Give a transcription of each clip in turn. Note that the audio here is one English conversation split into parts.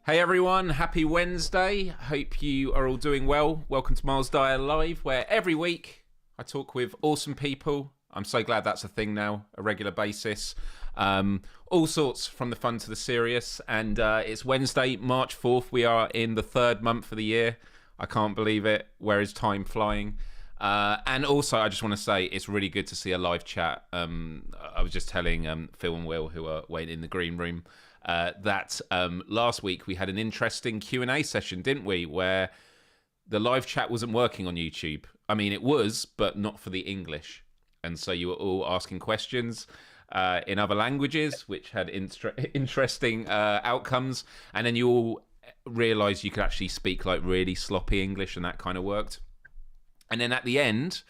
Hey everyone, happy Wednesday. Hope you are all doing well. Welcome to Myles Dyer Live, where every week I talk with awesome people. I'm so glad that's a thing now, a regular basis. All sorts from the fun to the serious. And it's Wednesday, March 4th. We are in the third month of the year. I can't believe it. Where is time flying? And also, I just want to say it's really good to see a live chat. I was just telling Phil and Will, who are waiting in the green room, that last week we had an interesting Q&A session, didn't we? Where the live chat wasn't working on YouTube. I mean, it was, but not for the English. And so you were all asking questions in other languages, which had interesting outcomes. And then you all realised you could actually speak like really sloppy English, and that kind of worked. And then at the end,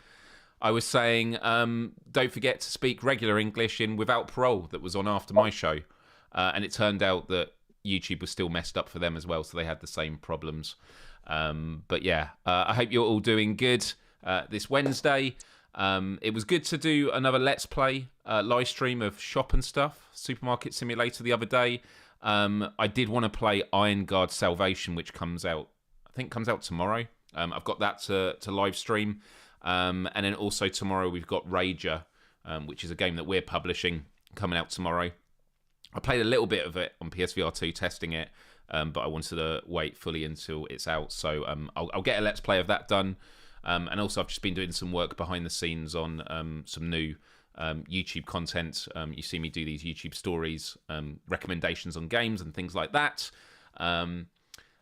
I was saying, don't forget to speak regular English in Without Parole that was on after my show. And it turned out that YouTube was still messed up for them as well, so they had the same problems. But yeah, I hope you're all doing good this Wednesday. It was good to do another Let's Play live stream of Shop and Stuff, Supermarket Simulator the other day. I did want to play Iron Guard Salvation, which comes out, I think comes out tomorrow. I've got that to live stream. And then also tomorrow we've got Rager, which is a game that we're publishing, coming out tomorrow. I played a little bit of it on PSVR 2, testing it, but I wanted to wait fully until it's out. So I'll get a Let's Play of that done. And also I've just been doing some work behind the scenes on some new YouTube content. You see me do these YouTube stories, recommendations on games and things like that. And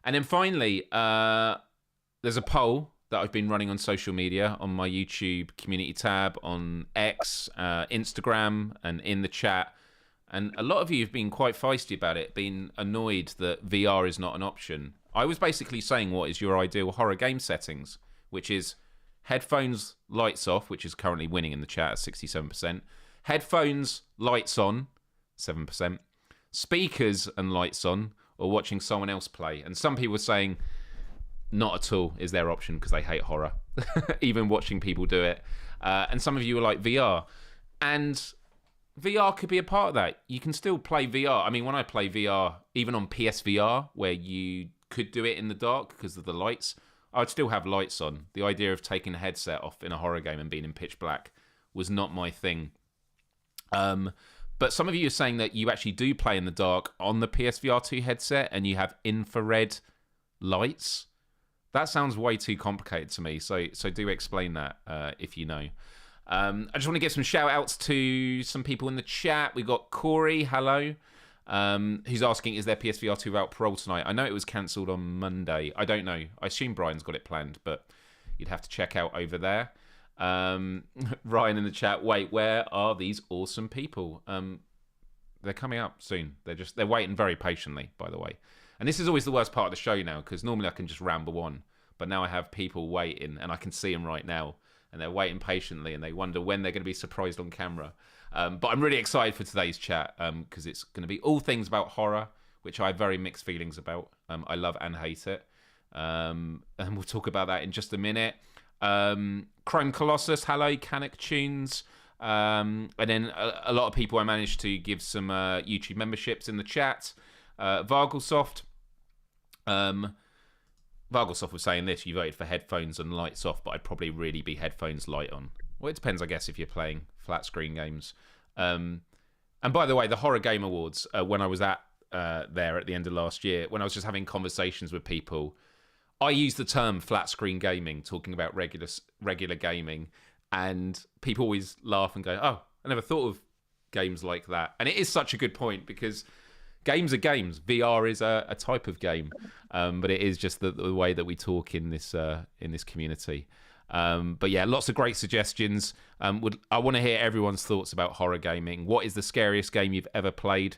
then finally, there's a poll that I've been running on social media, on my YouTube community tab, on X, Instagram, and in the chat. And a lot of you have been quite feisty about it, been annoyed that VR is not an option. I was basically saying, what is your ideal horror game settings? Which is headphones, lights off, which is currently winning in the chat at 67%. Headphones, lights on, 7%. Speakers and lights on, or watching someone else play. And some people were saying, not at all is their option because they hate horror, even watching people do it. And some of you were like VR. And VR could be a part of that. You can still play VR. I mean, when I play VR, even on PSVR, where you could do it in the dark because of the lights, I'd still have lights on. The idea of taking a headset off in a horror game and being in pitch black was not my thing. But some of you are saying that you actually do play in the dark on the PSVR 2 headset and you have infrared lights. That sounds way too complicated to me, so do explain that if you know. I just want to give some shout outs to some people in the chat. We got Corey, hello, who's asking, is there PSVR 2 Without Parole tonight? I know it was cancelled on Monday. I don't know. I assume Brian's got it planned, but you'd have to check out over there. Ryan in the chat, wait, where are these awesome people? They're coming up soon. They're waiting very patiently, by the way. And this is always the worst part of the show now, because normally I can just ramble on, but now I have people waiting, and I can see them right now. And they're waiting patiently, and they wonder when they're going to be surprised on camera. But I'm really excited for today's chat because it's going to be all things about horror, which I have very mixed feelings about. I love and hate it. And we'll talk about that in just a minute. Chrome Colossus, hello, Canic Tunes. And then a lot of people I managed to give some YouTube memberships in the chat. Vargelsoft. Vargelsoft was saying this, you voted for headphones and lights off, but I'd probably really be headphones light on. Well, it depends, I guess, if you're playing flat screen games. And by the way, the Horror Game Awards, when I was there at the end of last year, when I was just having conversations with people, I used the term flat screen gaming, talking about regular gaming, and people always laugh and go, oh, I never thought of games like that. And it is such a good point, because games are games. VR is a type of game, but it is just the way that we talk in this community. But yeah, lots of great suggestions. I want to hear everyone's thoughts about horror gaming. What is the scariest game you've ever played?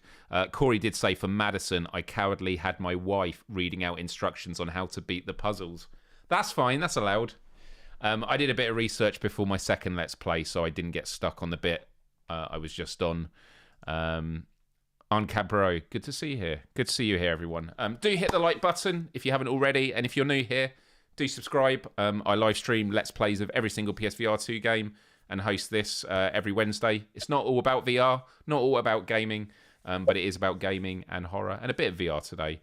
Corey did say, for Madison, I cowardly had my wife reading out instructions on how to beat the puzzles. That's fine. That's allowed. I did a bit of research before my second Let's Play, so I didn't get stuck on the bit I was just on. On Cabro, good to see you here. Good to see you here, everyone. Do hit the like button if you haven't already, and if you're new here, do subscribe. I live stream Let's Plays of every single PSVR 2 game and host this every Wednesday. It's not all about VR, not all about gaming, but it is about gaming and horror and a bit of VR today.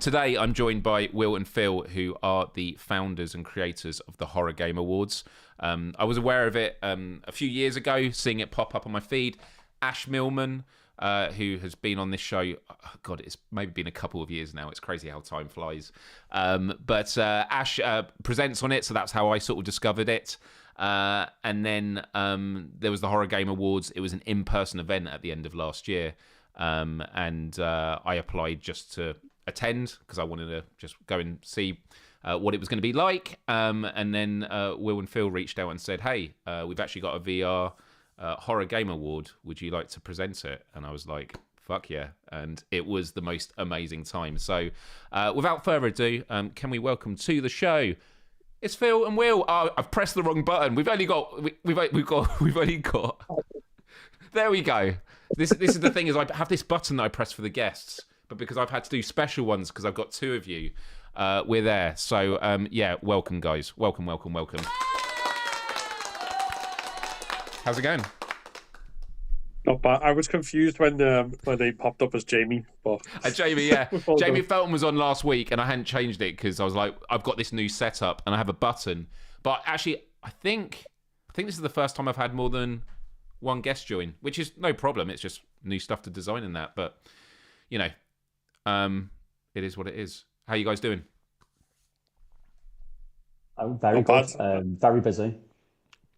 Today, I'm joined by Will and Phil, who are the founders and creators of the Horror Game Awards. I was aware of it a few years ago, seeing it pop up on my feed. Ash Millman, who has been on this show, God, it's maybe been a couple of years now. It's crazy how time flies. But Ash presents on it, so that's how I sort of discovered it. And then there was the Horror Game Awards. It was an in-person event at the end of last year. And I applied just to attend because I wanted to just go and see what it was going to be like. And then Will and Phil reached out and said, hey, we've actually got a VR Horror Game Award. Would you like to present it? And I was like, fuck yeah. And it was the most amazing time. So without further ado, can we welcome to the show, it's Phil and Will. Oh, I've pressed the wrong button. We've only got. There we go. This is the thing, is I have this button that I press for the guests, but because I've had to do special ones because I've got two of you, we're there. So yeah, welcome guys. Welcome. How's it going? Not bad. I was confused when they popped up as Jamie. But Jamie, yeah. Jamie Felton was on last week, and I hadn't changed it because I was like, I've got this new setup, and I have a button. But actually, I think this is the first time I've had more than one guest join, which is no problem. It's just new stuff to design in that. But, you know, it is what it is. How you guys doing? I'm very good. Very busy.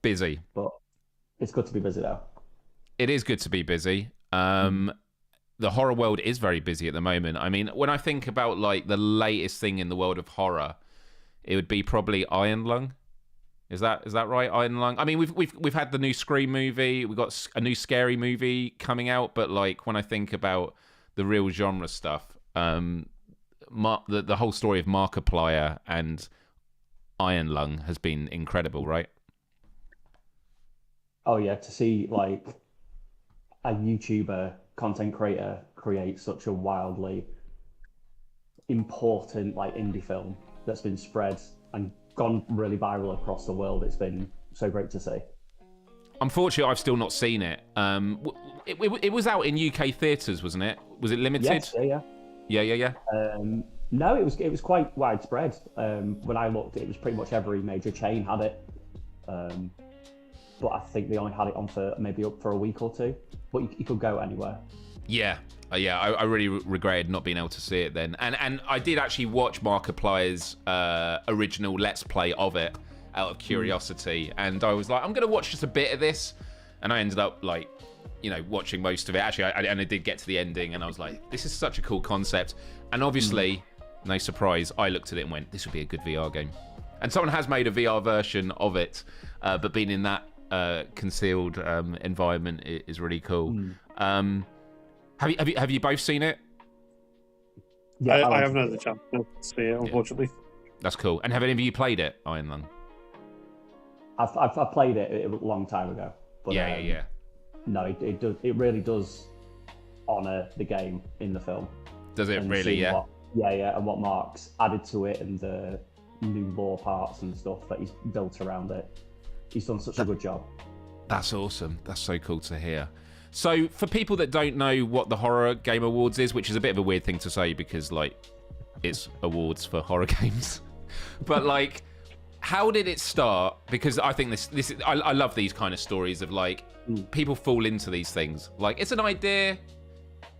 Busy. But it's good to be busy though. It is good to be busy. The horror world is very busy at the moment. I mean, when I think about like the latest thing in the world of horror, it would be probably Iron Lung. Is that right? Iron Lung. I mean, we've had the new Scream movie. We've got a new Scary movie coming out. But like when I think about the real genre stuff, the whole story of Markiplier and Iron Lung has been incredible, right? Oh yeah, to see like a YouTuber content creator create such a wildly important like indie film that's been spread and gone really viral across the world. It's been so great to see. Unfortunately, I've still not seen it. It was out in UK theatres, wasn't it? Was it limited? Yes, Yeah. No, it was quite widespread. When I looked, it was pretty much every major chain had it. But I think they only had it on for maybe up for a week or two. But you could go anywhere. Yeah. I really regretted not being able to see it then. And I did actually watch Markiplier's original Let's Play of it out of curiosity. And I was like, I'm going to watch just a bit of this. And I ended up like, you know, watching most of it. Actually, I did get to the ending and I was like, this is such a cool concept. And obviously, no surprise, I looked at it and went, this would be a good VR game. And someone has made a VR version of it, but being in that concealed environment is really cool. Have you both seen it? Yeah, I haven't had the chance to see it, unfortunately. Yeah. That's cool. And have any of you played it, Iron Lung? I've played it a long time ago. But, yeah. No, it really does honour the game in the film. Does it really? Yeah. And what Mark's added to it and the new lore parts and stuff that he's built around it. He's done such a good job. That's awesome. That's so cool to hear. So for people that don't know what the Horror Game Awards is, which is a bit of a weird thing to say because like it's awards for horror games, but like how did it start? Because I think this I love these kind of stories of like people fall into these things. Like it's an idea.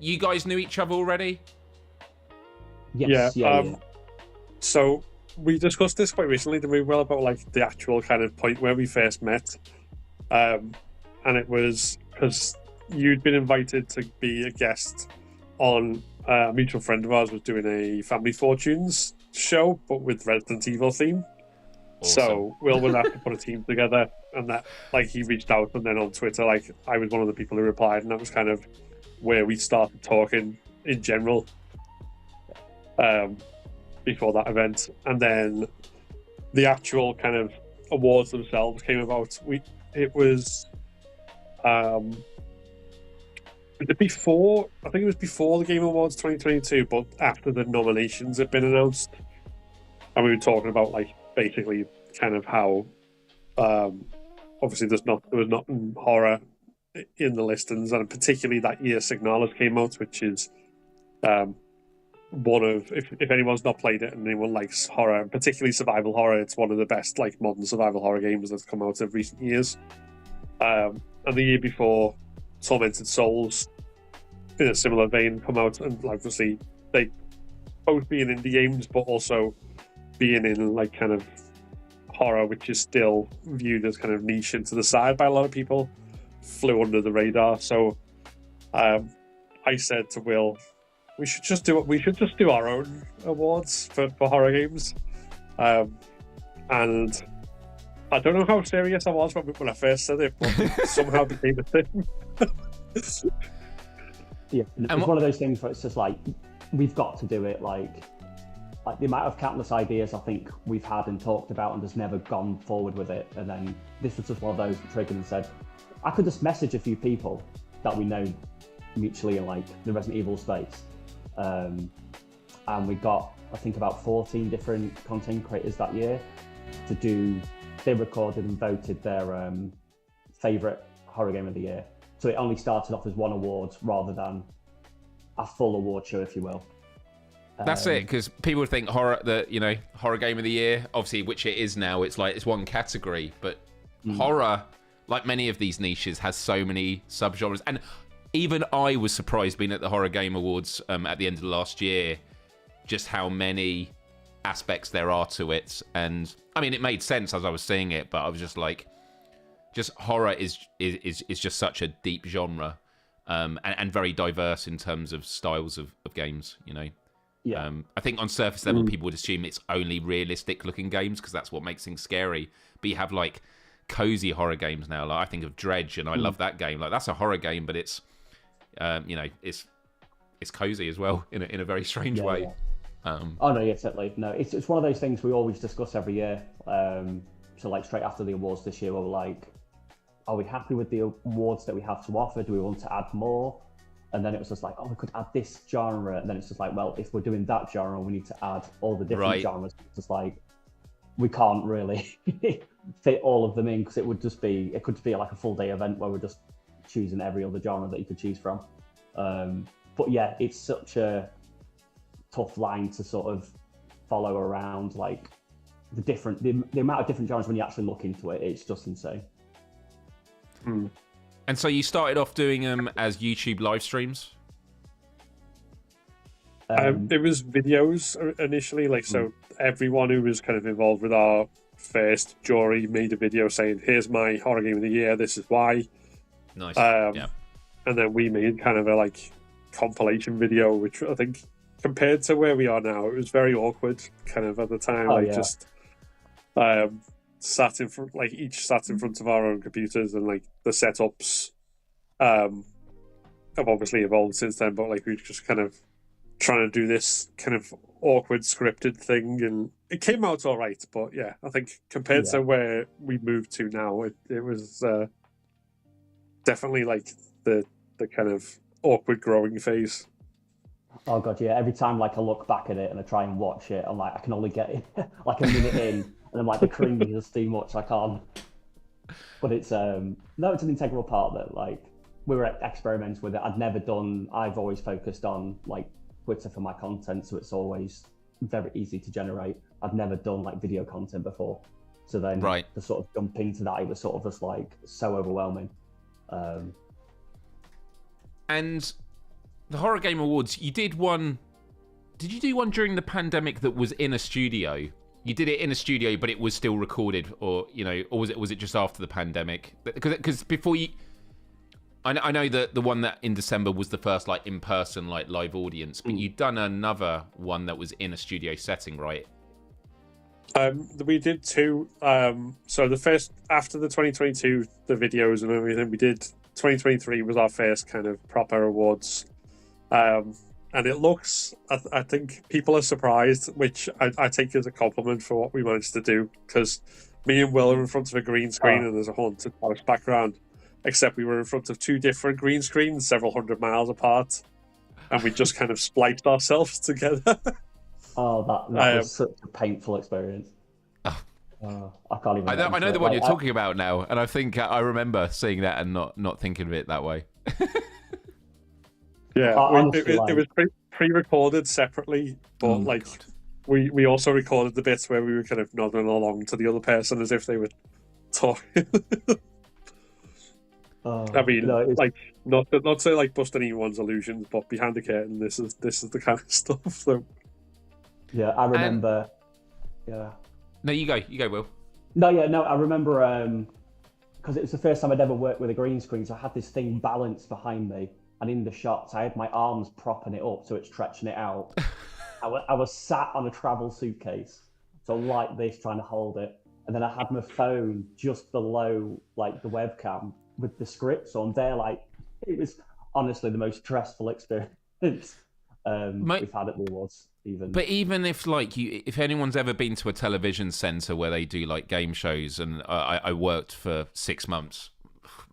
You guys knew each other already? Yes, yeah. So we discussed this quite recently, didn't we, Will, about like the actual kind of point where we first met. And it was because you'd been invited to be a guest on a mutual friend of ours was doing a Family Fortunes show, but with Resident Evil theme. Awesome. So Will would have to put a team together, and that like he reached out, and then on Twitter, like I was one of the people who replied, and that was kind of where we started talking in general. Before that event, and then the actual kind of awards themselves came about. It was before, I think it was before the Game Awards 2022, but after the nominations had been announced, and we were talking about like basically kind of how obviously there was not horror in the listings, and particularly that year Signalis came out, which is one of, if anyone's not played it and anyone likes horror, and particularly survival horror, it's one of the best like modern survival horror games that's come out of recent years. And the year before, Tormented Souls, in a similar vein, come out, and obviously they both being indie games, but also being in like kind of horror, which is still viewed as kind of niche and to the side by a lot of people, flew under the radar. So I said to Will, we should just do our own awards for horror games. And I don't know how serious I was when I first said it, but it somehow became a thing. Yeah, it's one of those things where it's just like, we've got to do it. Like the amount of countless ideas I think we've had and talked about and just never gone forward with it. And then this was just one of those that triggered and said, I could just message a few people that we know mutually in like the Resident Evil space. And we got, I think, about 14 different content creators that year to do, they recorded and voted their favourite horror game of the year. So it only started off as one award rather than a full award show, if you will. That's it, because people would think horror game of the year, obviously, which it is now. It's like it's one category, but horror, like many of these niches, has so many subgenres. And even I was surprised being at the Horror Game Awards at the end of last year, just how many aspects there are to it. And I mean, it made sense as I was seeing it, but I was just like, just horror is just such a deep genre, and very diverse in terms of styles of games, you know. Yeah. I think on surface level, people would assume it's only realistic looking games because that's what makes things scary. But you have like cozy horror games now. Like I think of Dredge, and I love that game. Like that's a horror game, but it's, it's cozy as well in a very strange way. Yeah. Oh no, yeah, certainly. No, it's one of those things we always discuss every year. So like straight after the awards this year, we're like, are we happy with the awards that we have to offer? Do we want to add more? And then it was just like, oh, we could add this genre. And then it's just like, well, if we're doing that genre, we need to add all the different genres. It's just like, we can't really fit all of them in because it could just be like a full day event where we're just choosing every other genre that you could choose from. But yeah, it's such a tough line to sort of follow around, like the amount of different genres when you actually look into it. It's just insane. And so you started off doing them as YouTube live streams? It was videos initially, like so everyone who was kind of involved with our first jury made a video saying, here's my horror game of the year, this is why. Nice. Yeah. And then we made kind of a like compilation video, which I think compared to where we are now, it was very awkward kind of at the time. Just sat in front, like each sat in front of our own computers, and like the setups have obviously evolved since then, but like we were just kind of trying to do this kind of awkward scripted thing, and it came out all right. But yeah, I think compared to where we moved to now, it was definitely like the kind of awkward growing phase. Oh god, yeah. Every time like I look back at it and I try and watch it, I'm like, I can only get like a minute in, and I'm like, the cringe is just too much. I can't. But it's no, it's an integral part that like we were experimenting with it. I've always focused on like Twitter for my content, so it's always very easy to generate. I've never done like video content before, so then to sort of jump into that, it was sort of just like so overwhelming. And the Horror Game Awards, you did one. Did you do one during the pandemic that was in a studio? You did it in a studio, but it was still recorded, or or was it just after the pandemic? Because before you, I know that the one that in December was the first like in person like live audience, but you'd done another one that was in a studio setting, right? We did two. So the first after the 2022, the videos and everything, we did 2023 was our first kind of proper awards. And it looks, I think people are surprised, which I take as a compliment for what we managed to do, because me and Will are in front of a green screen and there's a haunted house background, except we were in front of two different green screens several hundred miles apart, and we just kind of spliced ourselves together. Oh, that was such a painful experience. I can't even. I know the one you're talking about now, and I think I remember seeing that and not thinking of it that way. Yeah, it was pre-recorded separately, but God. we also recorded the bits where we were kind of nodding along to the other person as if they were talking. I mean, no, it's, like not to like bust anyone's illusions, but behind the curtain, this is the kind of stuff. So yeah, I remember. Yeah. No, you go, Will. No, I remember because it was the first time I'd ever worked with a green screen, so I had this thing balanced behind me, and in the shots, I had my arms propping it up so it's stretching it out. I was sat on a travel suitcase, so like this, trying to hold it, and then I had my phone just below like the webcam with the script, so I'm there like it was honestly the most stressful experience we've had at the awards. Even if anyone's ever been to a television centre where they do like game shows, and I worked for 6 months,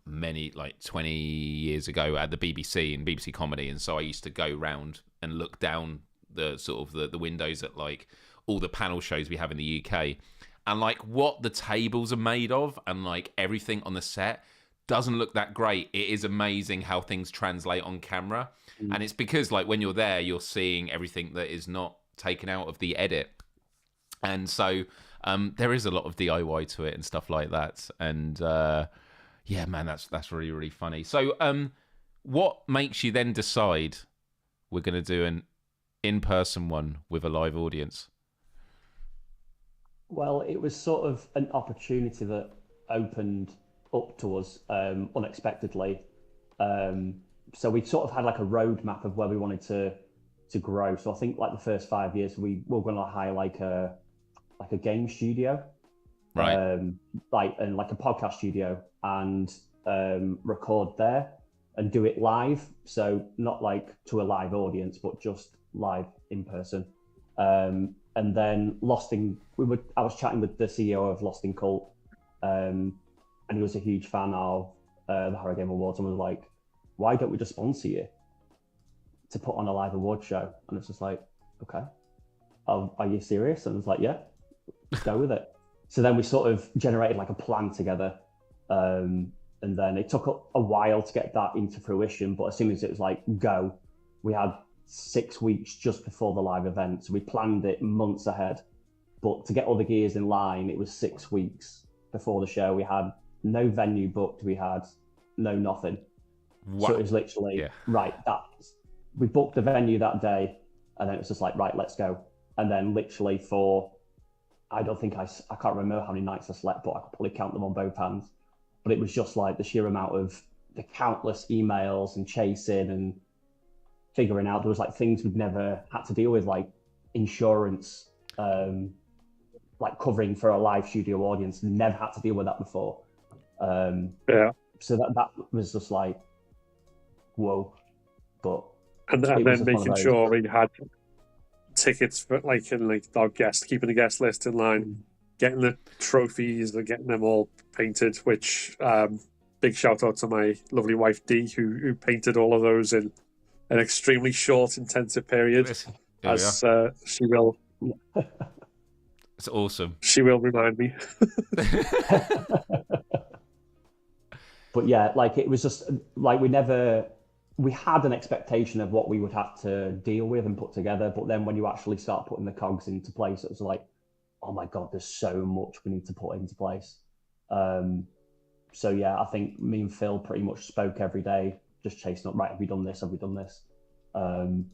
20 years ago at the BBC and BBC Comedy, and so I used to go round and look down the sort of the windows at like all the panel shows we have in the UK, and like what the tables are made of, and like everything on the set doesn't look that great. It is amazing how things translate on camera. And it's because like when you're there, you're seeing everything that is not taken out of the edit. And so there is a lot of DIY to it and stuff like that. And yeah, man, that's really, really funny. So what makes you then decide we're going to do an in-person one with a live audience? Well, it was sort of an opportunity that opened up to us unexpectedly. So we sort of had like a roadmap of where we wanted to grow. So I think like the first 5 years we were going to hire like a game studio, right? Like a podcast studio, and record there and do it live. So not like to a live audience, but just live in person. And then I was chatting with the CEO of Lost in Cult, and he was a huge fan of the Horror Game Awards, and was like, why don't we just sponsor you to put on a live award show? And it's just like, okay, are you serious? And I was like, yeah, let's go with it. So then we sort of generated like a plan together. And then it took a while to get that into fruition. But as soon as it was like, go, we had 6 weeks just before the live event. So we planned it months ahead. But to get all the gears in line, it was 6 weeks before the show. We had no venue booked. We had no nothing. Wow. So it was literally, right, we booked the venue that day, and then it was just like, right, let's go. And then literally for, I can't remember how many nights I slept, but I could probably count them on both hands. But it was just like the sheer amount of the countless emails and chasing and figuring out. There was like things we'd never had to deal with, like insurance, like covering for a live studio audience. Never had to deal with that before. So that was just like, whoa. But and then making sure we had tickets for like our guests, keeping the guest list in line, getting the trophies and getting them all painted, which big shout out to my lovely wife Dee, who painted all of those in an extremely short intensive period, as she will. It's awesome. She will remind me. But yeah, like it was just like we had an expectation of what we would have to deal with and put together. But then when you actually start putting the cogs into place, it was like, oh my God, there's so much we need to put into place. So yeah, I think me and Phil pretty much spoke every day, just chasing up, right, have we done this? Have we done this? And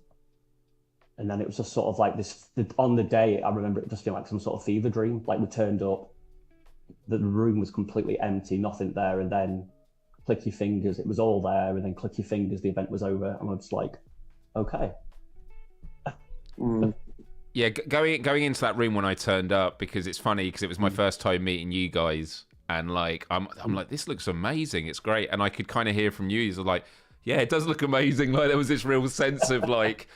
then it was just sort of like this, on the day, I remember it just feeling like some sort of fever dream. Like we turned up, the room was completely empty, nothing there. And then click your fingers, it was all there, and then click your fingers, the event was over, and I was like, okay. Yeah, going into that room when I turned up, because it's funny because it was my first time meeting you guys, and like I'm like, this looks amazing, it's great, and I could kind of hear from you, you're like, yeah, it does look amazing. Like there was this real sense of like,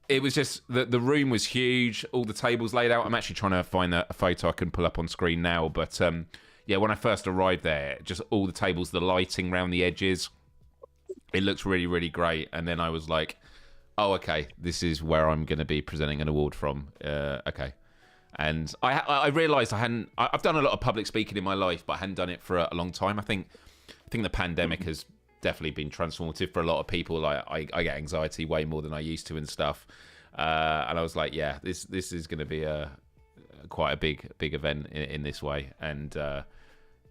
it was just the room was huge, all the tables laid out. I'm actually trying to find a photo I can pull up on screen now, but yeah, when I first arrived there, just all the tables, the lighting around the edges, it looks really, really great. And then I was like, oh, okay, this is where I'm going to be presenting an award from. Okay. And I realised I've done a lot of public speaking in my life, but I hadn't done it for a long time. I think the pandemic has definitely been transformative for a lot of people. Like I get anxiety way more than I used to and stuff. And I was like, yeah, this is going to be quite a big event in this way. And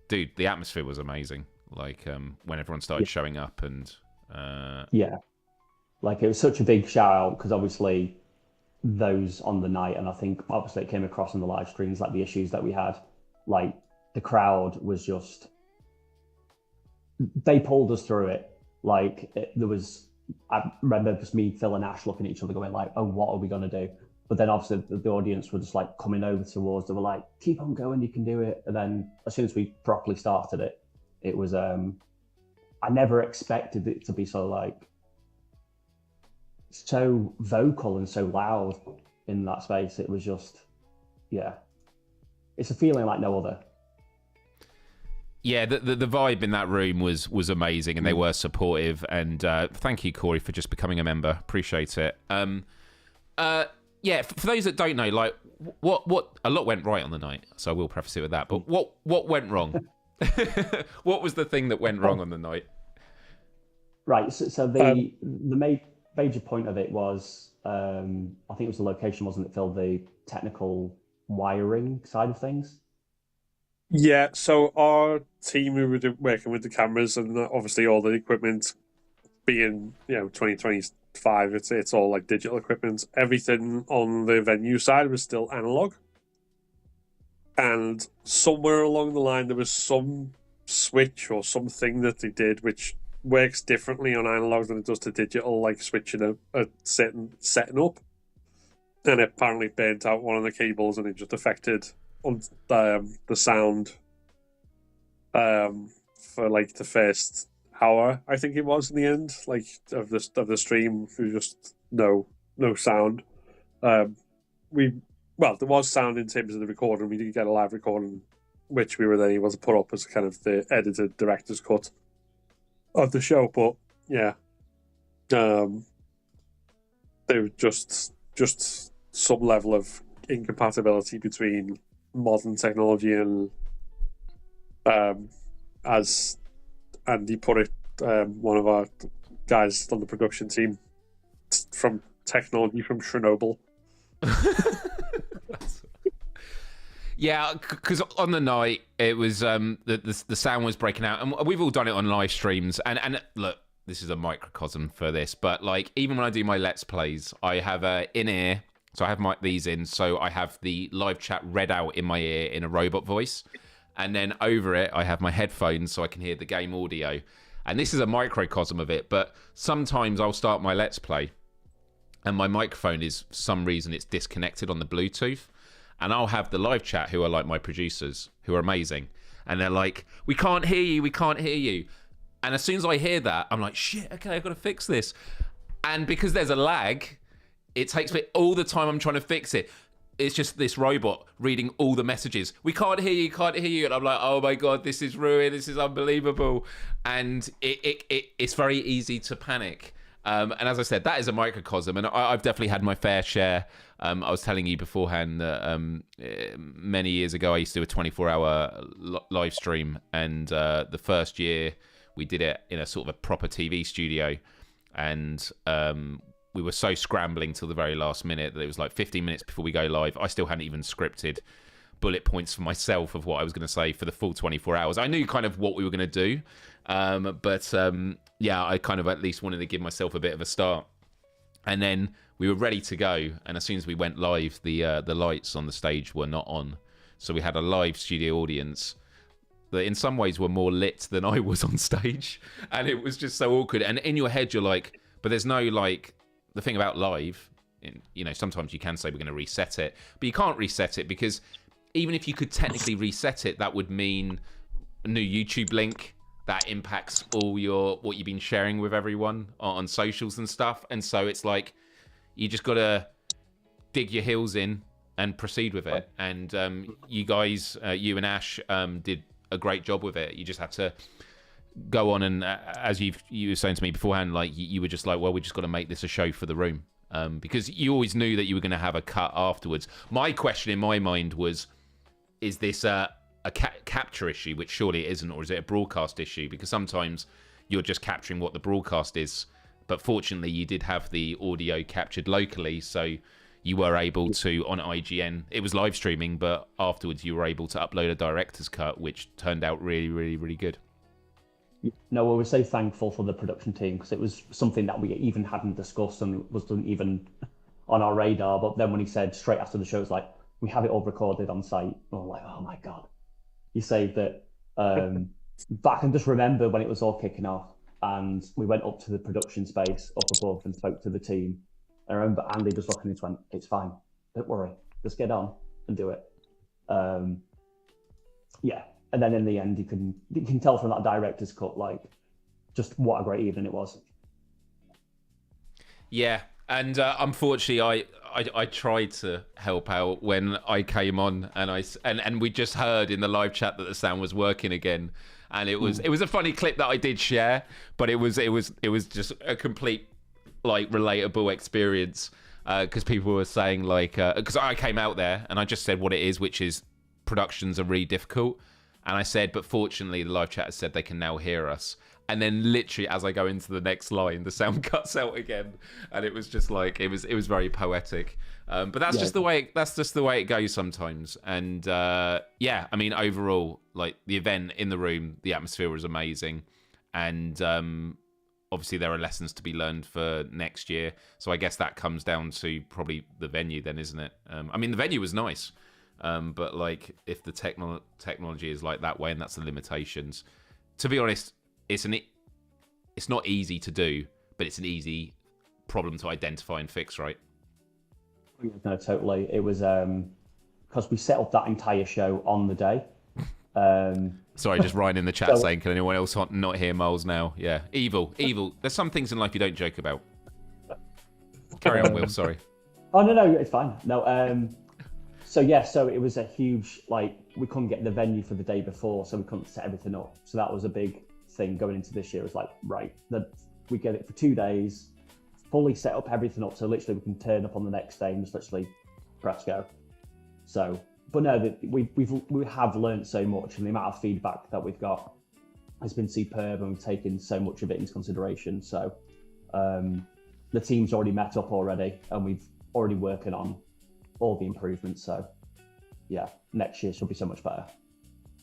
dude, the atmosphere was amazing. Like when everyone started showing up and like it was such a big shout out because obviously those on the night, and I think obviously it came across in the live streams, like the issues that we had, like the crowd was just, they pulled us through it. Like there was, I remember just me, Phil and Ash looking at each other going like, oh, what are we going to do? But then obviously the audience were just like coming over towards, they were like, keep on going, you can do it. And then as soon as we properly started it, it was, I never expected it to be so like, so vocal and so loud in that space. It was just, it's a feeling like no other. Yeah, the vibe in that room was amazing, and they were supportive. And thank you, Corey, for just becoming a member. Appreciate it. Yeah, for those that don't know, like what a lot went right on the night, so I will preface it with that. But what went wrong? What was the thing that went wrong on the night? Right. So the major point of it was, I think it was the location, wasn't it, Phil? The technical wiring side of things. Yeah, so our team who were working with the cameras and obviously all the equipment being, 2025, it's all like digital equipment. Everything on the venue side was still analog. And somewhere along the line, there was some switch or something that they did which works differently on analog than it does to digital, like switching a setting up. And it apparently burnt out one of the cables and it just affected on the sound for like the first hour, I think it was in the end, like of the stream. There was just no sound. There was sound in terms of the recording. We did get a live recording, which we were then able to put up as kind of the edited director's cut of the show. But yeah, there was just some level of incompatibility between modern technology and, as Andy put it, one of our guys on the production team, from technology from Chernobyl. Yeah, because on the night it was the sound was breaking out, and we've all done it on live streams. And look, this is a microcosm for this, but like even when I do my Let's Plays, I have in ear. So I have these in, so I have the live chat read out in my ear in a robot voice. And then over it, I have my headphones so I can hear the game audio. And this is a microcosm of it, but sometimes I'll start my Let's Play and my microphone is, for some reason, it's disconnected on the Bluetooth. And I'll have the live chat who are like my producers, who are amazing. And they're like, we can't hear you, we can't hear you. And as soon as I hear that, I'm like, shit, okay, I've got to fix this. And because there's a lag, it takes me all the time I'm trying to fix it. It's just this robot reading all the messages. We can't hear you, can't hear you. And I'm like, oh my God, this is ruined. This is unbelievable. And it's very easy to panic. And as I said, that is a microcosm. And I've definitely had my fair share. I was telling you beforehand that many years ago, I used to do a 24-hour live stream. And the first year we did it in a sort of a proper TV studio. And we were so scrambling till the very last minute that it was like 15 minutes before we go live. I still hadn't even scripted bullet points for myself of what I was going to say for the full 24 hours. I knew kind of what we were going to do. But I kind of at least wanted to give myself a bit of a start. And then we were ready to go. And as soon as we went live, the lights on the stage were not on. So we had a live studio audience that in some ways were more lit than I was on stage. And it was just so awkward. And in your head, you're like, but there's no like... The thing about live, sometimes you can say we're going to reset it, but you can't reset it because even if you could technically reset it, that would mean a new YouTube link that impacts all what you've been sharing with everyone on socials and stuff. And so it's like you just got to dig your heels in and proceed with it. And you guys, you and Ash, did a great job with it. You just had to go on and as you were saying to me beforehand, like you were just like, well, we just got to make this a show for the room, because you always knew that you were going to have a cut afterwards. My question in my mind was, is this a capture issue, which surely it isn't, or is it a broadcast issue? Because sometimes you're just capturing what the broadcast is. But fortunately, you did have the audio captured locally, so you were able to, on IGN, it was live streaming, but afterwards you were able to upload a director's cut, which turned out really, really, really good. No, we were so thankful for the production team because it was something that we even hadn't discussed and wasn't even on our radar. But then when he said straight after the show, it's like, we have it all recorded on site. And I'm like, oh my God, you saved it. But I can just remember when it was all kicking off and we went up to the production space up above and spoke to the team. I remember Andy just looking and went, it's fine, don't worry, just get on and do it. Yeah. And then in the end, you can tell from that director's cut, like, just what a great evening it was. Yeah, and unfortunately, I tried to help out when I came on, and we just heard in the live chat that the sound was working again, and it was a funny clip that I did share, but it was just a complete like relatable experience because people were saying like because I came out there and I just said what it is, which is productions are really difficult. And I said, but fortunately, the live chat has said they can now hear us. And then literally, as I go into the next line, the sound cuts out again, and it was just like it was very poetic. But that's just the way it goes sometimes. And yeah, I mean, overall, like the event in the room, the atmosphere was amazing, and obviously there are lessons to be learned for next year. So I guess that comes down to probably the venue, then, isn't it? I mean, the venue was nice. But like, if the technology is like that way, and that's the limitations. To be honest, it's not easy to do, but it's an easy problem to identify and fix, right? No, totally. It was because we set up that entire show on the day. Sorry, just Ryan in the chat saying, "Can anyone else not hear Myles now?" Yeah, evil. There's some things in life you don't joke about. Carry on, Will. Sorry. Oh no, it's fine. No. So it was a huge, like, we couldn't get the venue for the day before, so we couldn't set everything up. So that was a big thing going into this year. It was like, right, we get it for 2 days, fully set up everything up, so literally we can turn up on the next day and just literally press go. So, but no, we have learned so much, and the amount of feedback that we've got has been superb, and we've taken so much of it into consideration. So the team's already met up already, and we've already working on all the improvements. So yeah, next year should be so much better.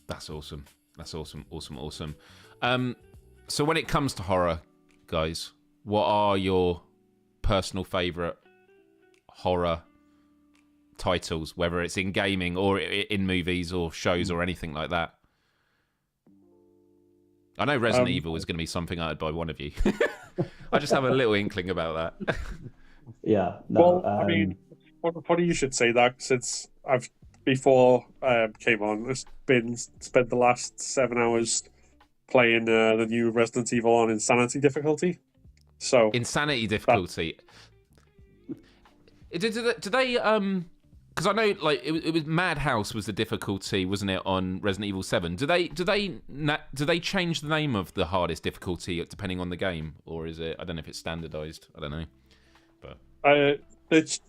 That's awesome. Awesome. So when it comes to horror, guys, what are your personal favorite horror titles, whether it's in gaming or in movies or shows or anything like that? I know Resident Evil is going to be something uttered by one of you. I just have a little inkling about that. Yeah. No, well, I mean, funny you should say that, since I've came on, spent the last 7 hours playing the new Resident Evil on Insanity difficulty. So Insanity difficulty. Did they? Because I know, like, it was Madhouse was the difficulty, wasn't it, on Resident Evil 7? Do they change the name of the hardest difficulty depending on the game, or is it? I don't know if it's standardized. I don't know, but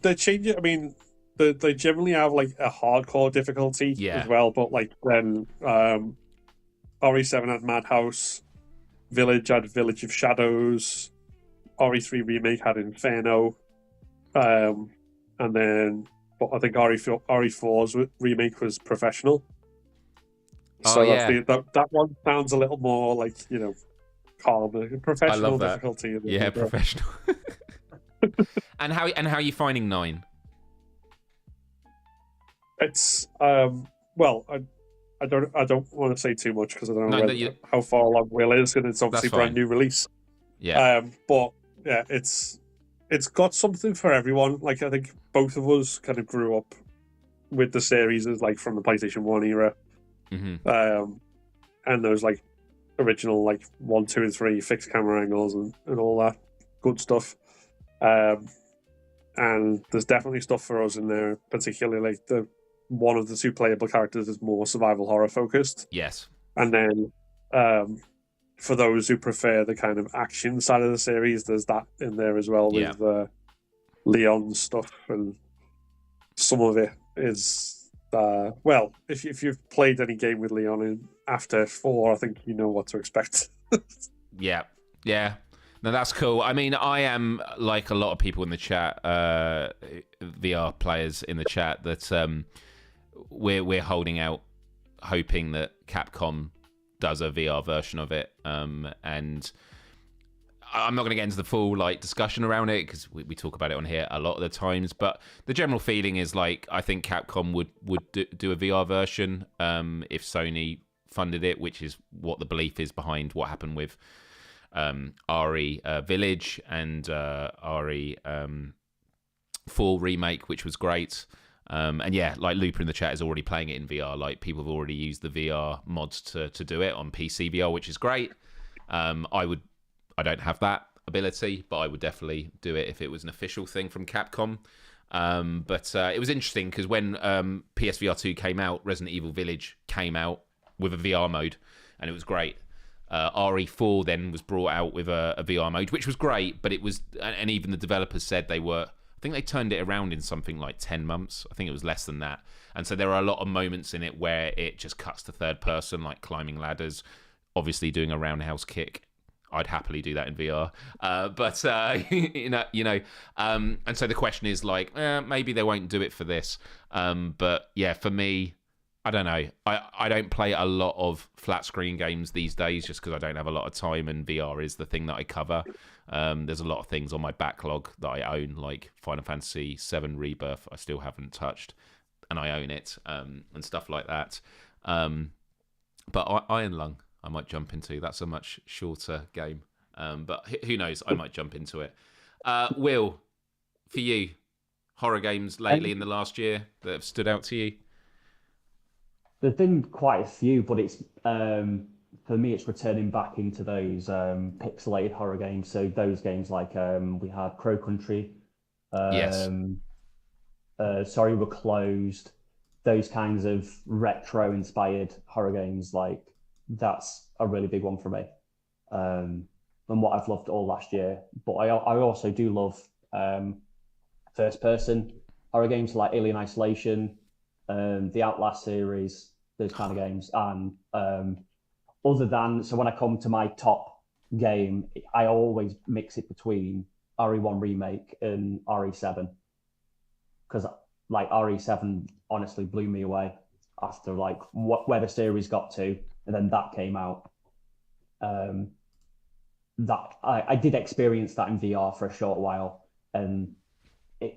they change it. I mean, they generally have like a hardcore difficulty as well, but like then RE7 had Madhouse, Village had Village of Shadows, RE3 Remake had Inferno, and then I think RE4's remake was Professional. So that one sounds a little more like, calmer. Professional difficulty. Yeah, professional. And how are you finding 9? It's well, I don't want to say too much because I don't know how far along Will is, and it's obviously a brand new release. Yeah. But yeah, it's got something for everyone. Like, I think both of us kind of grew up with the series as like from the PlayStation 1 era. Mm-hmm. And those like original like 1, 2, and 3 fixed camera angles and all that good stuff. And there's definitely stuff for us in there, particularly like one of the 2 playable characters is more survival horror focused. Yes. And then for those who prefer the kind of action side of the series, there's that in there as well with Leon's stuff, and some of it is well, if you've played any game with Leon after 4, I think you know what to expect. Yeah, yeah. No, that's cool. I mean, I am like a lot of people in the chat, VR players in the chat, that we're holding out, hoping that Capcom does a VR version of it. And I'm not going to get into the full like discussion around it because we talk about it on here a lot of the times. But the general feeling is like I think Capcom would do a VR version if Sony funded it, which is what the belief is behind what happened with RE Village and RE 4 remake, which was great. And yeah, like Looper in the chat is already playing it in VR. Like people have already used the VR mods to do it on PC VR, which is great. I don't have that ability, but I would definitely do it if it was an official thing from Capcom. But it was interesting because when PSVR 2 came out, Resident Evil Village came out with a VR mode, and it was great. RE4 then was brought out with a VR mode, which was great, but it was, and even the developers said I think they turned it around in something like 10 months. I think it was less than that. And so there are a lot of moments in it where it just cuts to third person, like climbing ladders, obviously doing a roundhouse kick. I'd happily do that in VR. But and so the question is like, maybe they won't do it for this. But yeah, for me, I don't know. I don't play a lot of flat screen games these days just because I don't have a lot of time, and VR is the thing that I cover. There's a lot of things on my backlog that I own, like Final Fantasy VII Rebirth I still haven't touched, and I own it, and stuff like that. But Iron Lung I might jump into. That's a much shorter game. But who knows? I might jump into it. Will, for you, horror games lately in the last year that have stood out to you? There's been quite a few, but it's for me, it's returning back into those pixelated horror games. So those games like we had Crow Country, Yes. Sorry We're Closed, those kinds of retro-inspired horror games, like that's a really big one for me. And what I've loved all last year. But I also do love first-person horror games like Alien Isolation, the Outlast series, those kind of games. And so when I come to my top game, I always mix it between RE1 Remake and RE7. Because like RE7 honestly blew me away after like where the series got to, and then that came out. That I did experience that in VR for a short while, and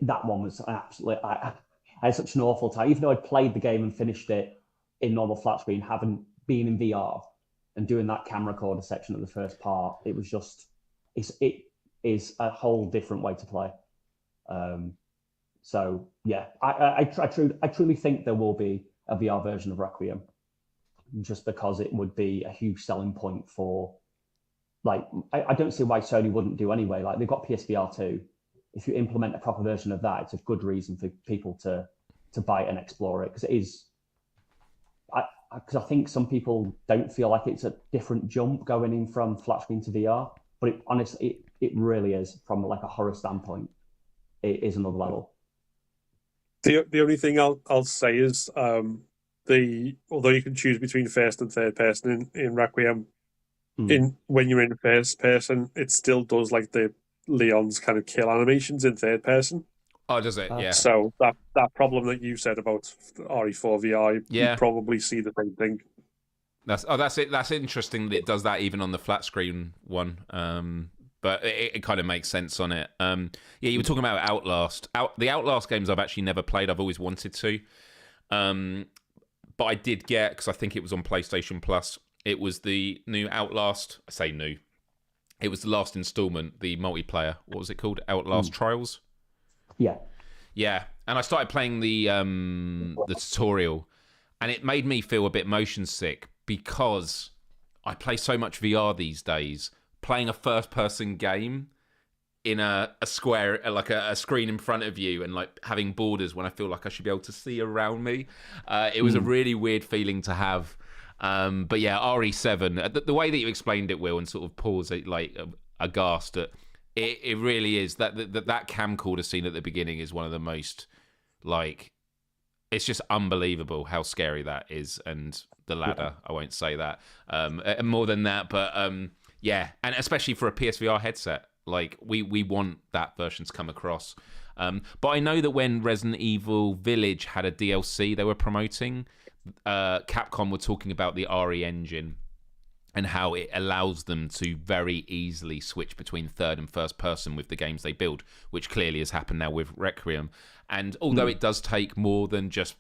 that one was absolutely. I had such an awful time, even though I'd played the game and finished it in normal flat screen, having been in VR and doing that camera recorder section of the first part. It was just it is a whole different way to play. So yeah, I truly think there will be a VR version of Requiem, just because it would be a huge selling point for. Like, I don't see why Sony wouldn't do anyway. Like, they've got PSVR 2. If you implement a proper version of that, it's a good reason for people to buy it and explore it. Because it is... Because I think some people don't feel like it's a different jump going in from flat screen to VR. But honestly, it really is, from like a horror standpoint. It is another level. The only thing I'll say is, although you can choose between first and third person in Requiem, when you're in first person, it still does like the Leon's kind of kill animations in third person. Oh, does it? Yeah. So that problem that you said about RE4 VR, you probably see the same thing. That's it. That's interesting that it does that even on the flat screen one. But it kind of makes sense on it. Yeah, you were talking about Outlast. The Outlast games I've actually never played. I've always wanted to. But I did get, because I think it was on PlayStation Plus, it was the new Outlast. I say new. It was the last installment, the multiplayer. What was it called? Outlast Trials? Yeah. Yeah. And I started playing the tutorial, and it made me feel a bit motion sick because I play so much VR these days. Playing a first-person game in a square, like a screen in front of you, and like having borders when I feel like I should be able to see around me. It was a really weird feeling to have. But yeah, RE7, the way that you explained it, Will, and sort of paused like aghast at it really is that camcorder scene at the beginning is one of the most, like, it's just unbelievable how scary that is. And the ladder, I won't say that. And more than that, but Yeah, and especially for a PSVR headset, like we want that version to come across. But I know that when Resident Evil Village had a DLC they were promoting, Capcom were talking about the RE engine and how it allows them to very easily switch between third and first person with the games they build, which clearly has happened now with Requiem. And although it does take more than just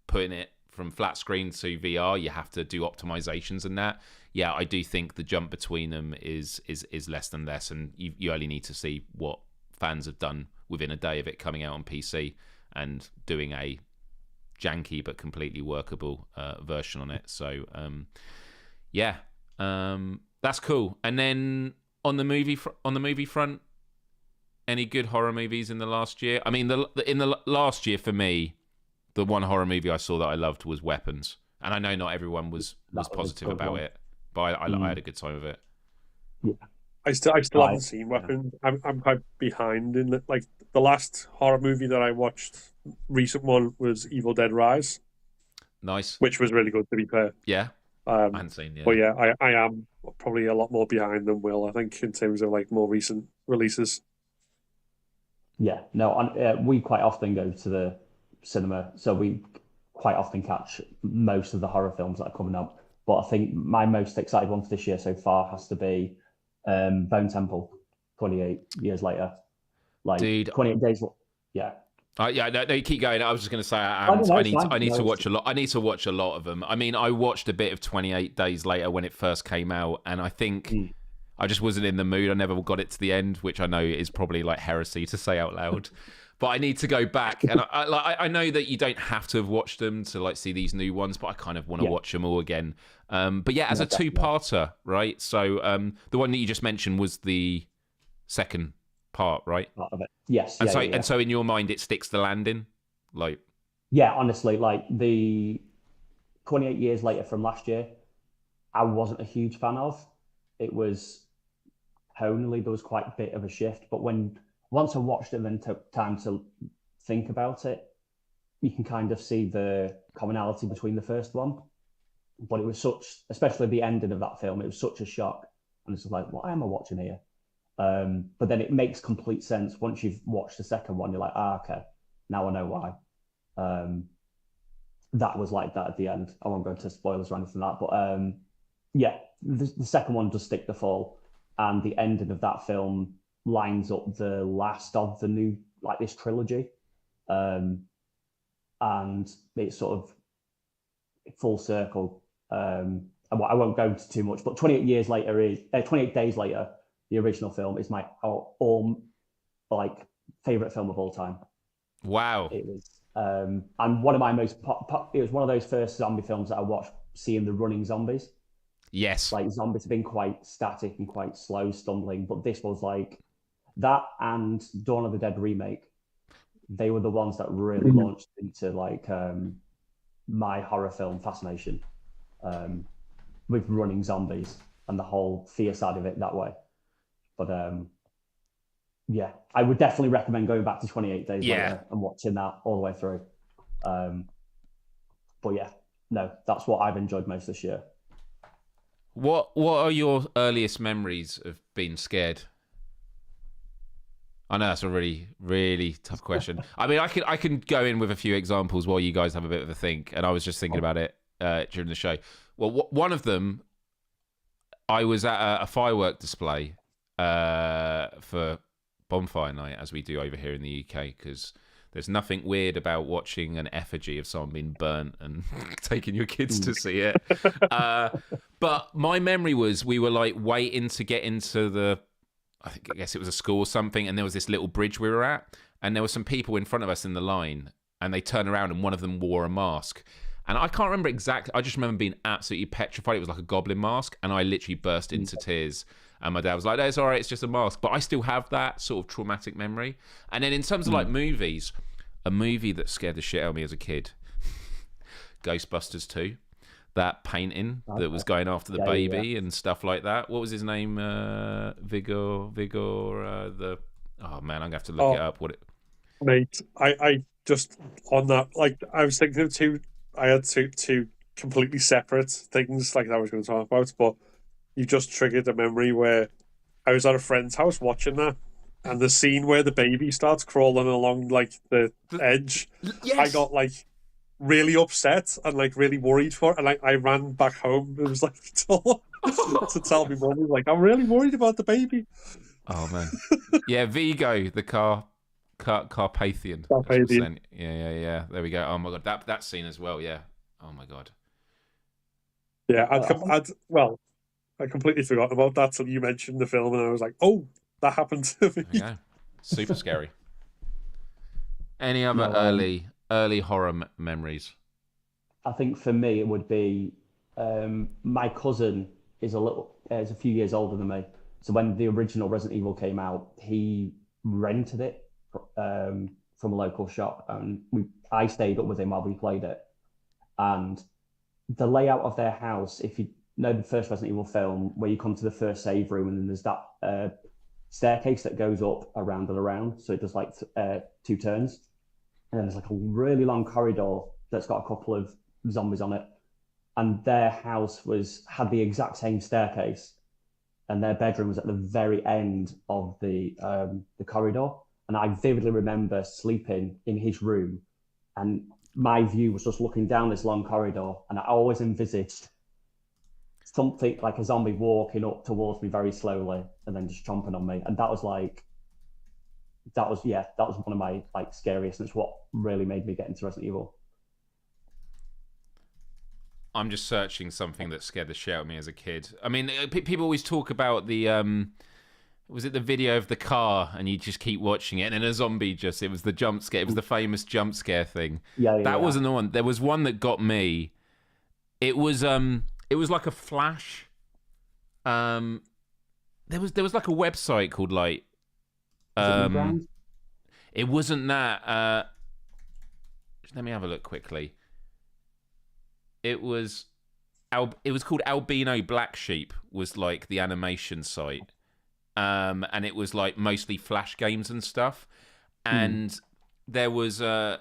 putting it from flat screen to VR, you have to do optimizations and that. Yeah, I do think the jump between them is less than less, and you only need to see what fans have done within a day of it coming out on PC and doing a janky but completely workable version on it. So, yeah. That's cool. And then on the movie front, any good horror movies in the last year? I mean, in the last year for me, the one horror movie I saw that I loved was Weapons, and I know not everyone was positive about it, but I had a good time with it. Yeah, I still haven't seen Weapons. Yeah. I'm quite behind in the, like the last horror movie that I watched. Recent one was Evil Dead Rise. Nice, which was really good, to be fair. Yeah. I hadn't seen yet. But yeah, I am probably a lot more behind than Will, I think, in terms of like more recent releases. Yeah, no, we quite often go to the cinema, so we quite often catch most of the horror films that are coming up. But I think my most excited one for this year so far has to be Bone Temple, 28 years later. Like, dude, 28 days. Yeah. Yeah, no, you keep going. I was just going to say I need to watch a lot. I need to watch a lot of them. I mean, I watched a bit of 28 Days Later when it first came out, and I think I just wasn't in the mood. I never got it to the end, which I know is probably like heresy to say out loud. But I need to go back, and I know that you don't have to have watched them to like see these new ones, but I kind of want to watch them all again. But yeah, as a two-parter, right? So the one that you just mentioned was the second part, right? Part of it. Yes. And so in your mind, it sticks the landing, like. Yeah, honestly, like the 28 years later from last year, I wasn't a huge fan of. It was tonally, there was quite a bit of a shift, but once I watched it and then took time to think about it, you can kind of see the commonality between the first one. But it was especially the ending of that film, it was such a shock. And it's like, what am I watching here? But then it makes complete sense once you've watched the second one. You're like, okay, now I know why. That was like that at the end. I won't go into spoilers or anything like that, but yeah, the second one does stick the fall, and the ending of that film lines up the last of the new, like, this trilogy, and it's sort of full circle. I won't go into too much, but 28 Days Later, the original film, is my like favorite film of all time. Wow! It was, and one of my most it was one of those first zombie films that I watched, seeing the running zombies. Yes, like zombies have been quite static and quite slow, stumbling, but this was like that, and Dawn of the Dead remake. They were the ones that really launched into like my horror film fascination, with running zombies and the whole fear side of it that way. But yeah, I would definitely recommend going back to 28 Days Later and watching that all the way through. But yeah, no, that's what I've enjoyed most this year. What are your earliest memories of being scared? I know that's a really, really tough question. I mean, I can go in with a few examples while you guys have a bit of a think, and I was just thinking about it during the show. Well, one of them, I was at a firework display for bonfire night, as we do over here in the UK, because there's nothing weird about watching an effigy of someone being burnt and taking your kids to see it. But my memory was, we were like waiting to get into I guess it was a school or something, and there was this little bridge we were at, and there were some people in front of us in the line, and they turned around and one of them wore a mask. And I can't remember exactly, I just remember being absolutely petrified. It was like a goblin mask, and I literally burst into tears. And my dad was like, no, it's all right, it's just a mask. But I still have that sort of traumatic memory. And then in terms of like movies, a movie that scared the shit out of me as a kid, Ghostbusters 2. That painting that was going after the baby and stuff like that. What was his name? Vigor. Oh man, I'm gonna have to look it up. Mate, I just on that, like, I was thinking of two. I had two completely separate things like that I was going to talk about, but you just triggered a memory where I was at a friend's house watching that, and the scene where the baby starts crawling along like the edge, Yes. I got like really upset and like really worried for it, and I ran back home. It was like to tell me mum, like, I'm really worried about the baby. Oh man, yeah, Vigo, the Carpathian. Carpathian. Yeah. There we go. Oh my god, that scene as well. Yeah. Oh my god. Yeah, I completely forgot about that till you mentioned the film, and I was like, oh, that happened to me. There we go. Super scary. Any other early horror memories? I think for me it would be my cousin is a few years older than me. So when the original Resident Evil came out, he rented it from a local shop, and I stayed up with him while we played it. And the layout of their house, if you know the first Resident Evil film, where you come to the first save room and then there's that staircase that goes up around and around, so it does like two turns, and then there's like a really long corridor that's got a couple of zombies on it, and their house had the exact same staircase, and their bedroom was at the very end of the corridor, and I vividly remember sleeping in his room, and my view was just looking down this long corridor, and I always envisaged something like a zombie walking up towards me very slowly and then just chomping on me. And that was one of my like scariest, and it's what really made me get into Resident Evil. I'm just searching something that scared the shit out of me as a kid. I mean, people always talk about the was it the video of the car, and you just keep watching it, and then a zombie it was the jump scare. It was the famous jump scare thing. That wasn't the one. There was one that got me. It was like a flash. There was like a website called like it wasn't that. Let me have a look quickly. It was called Albino Black Sheep, was like the animation site. And it was like mostly flash games and stuff. And there was a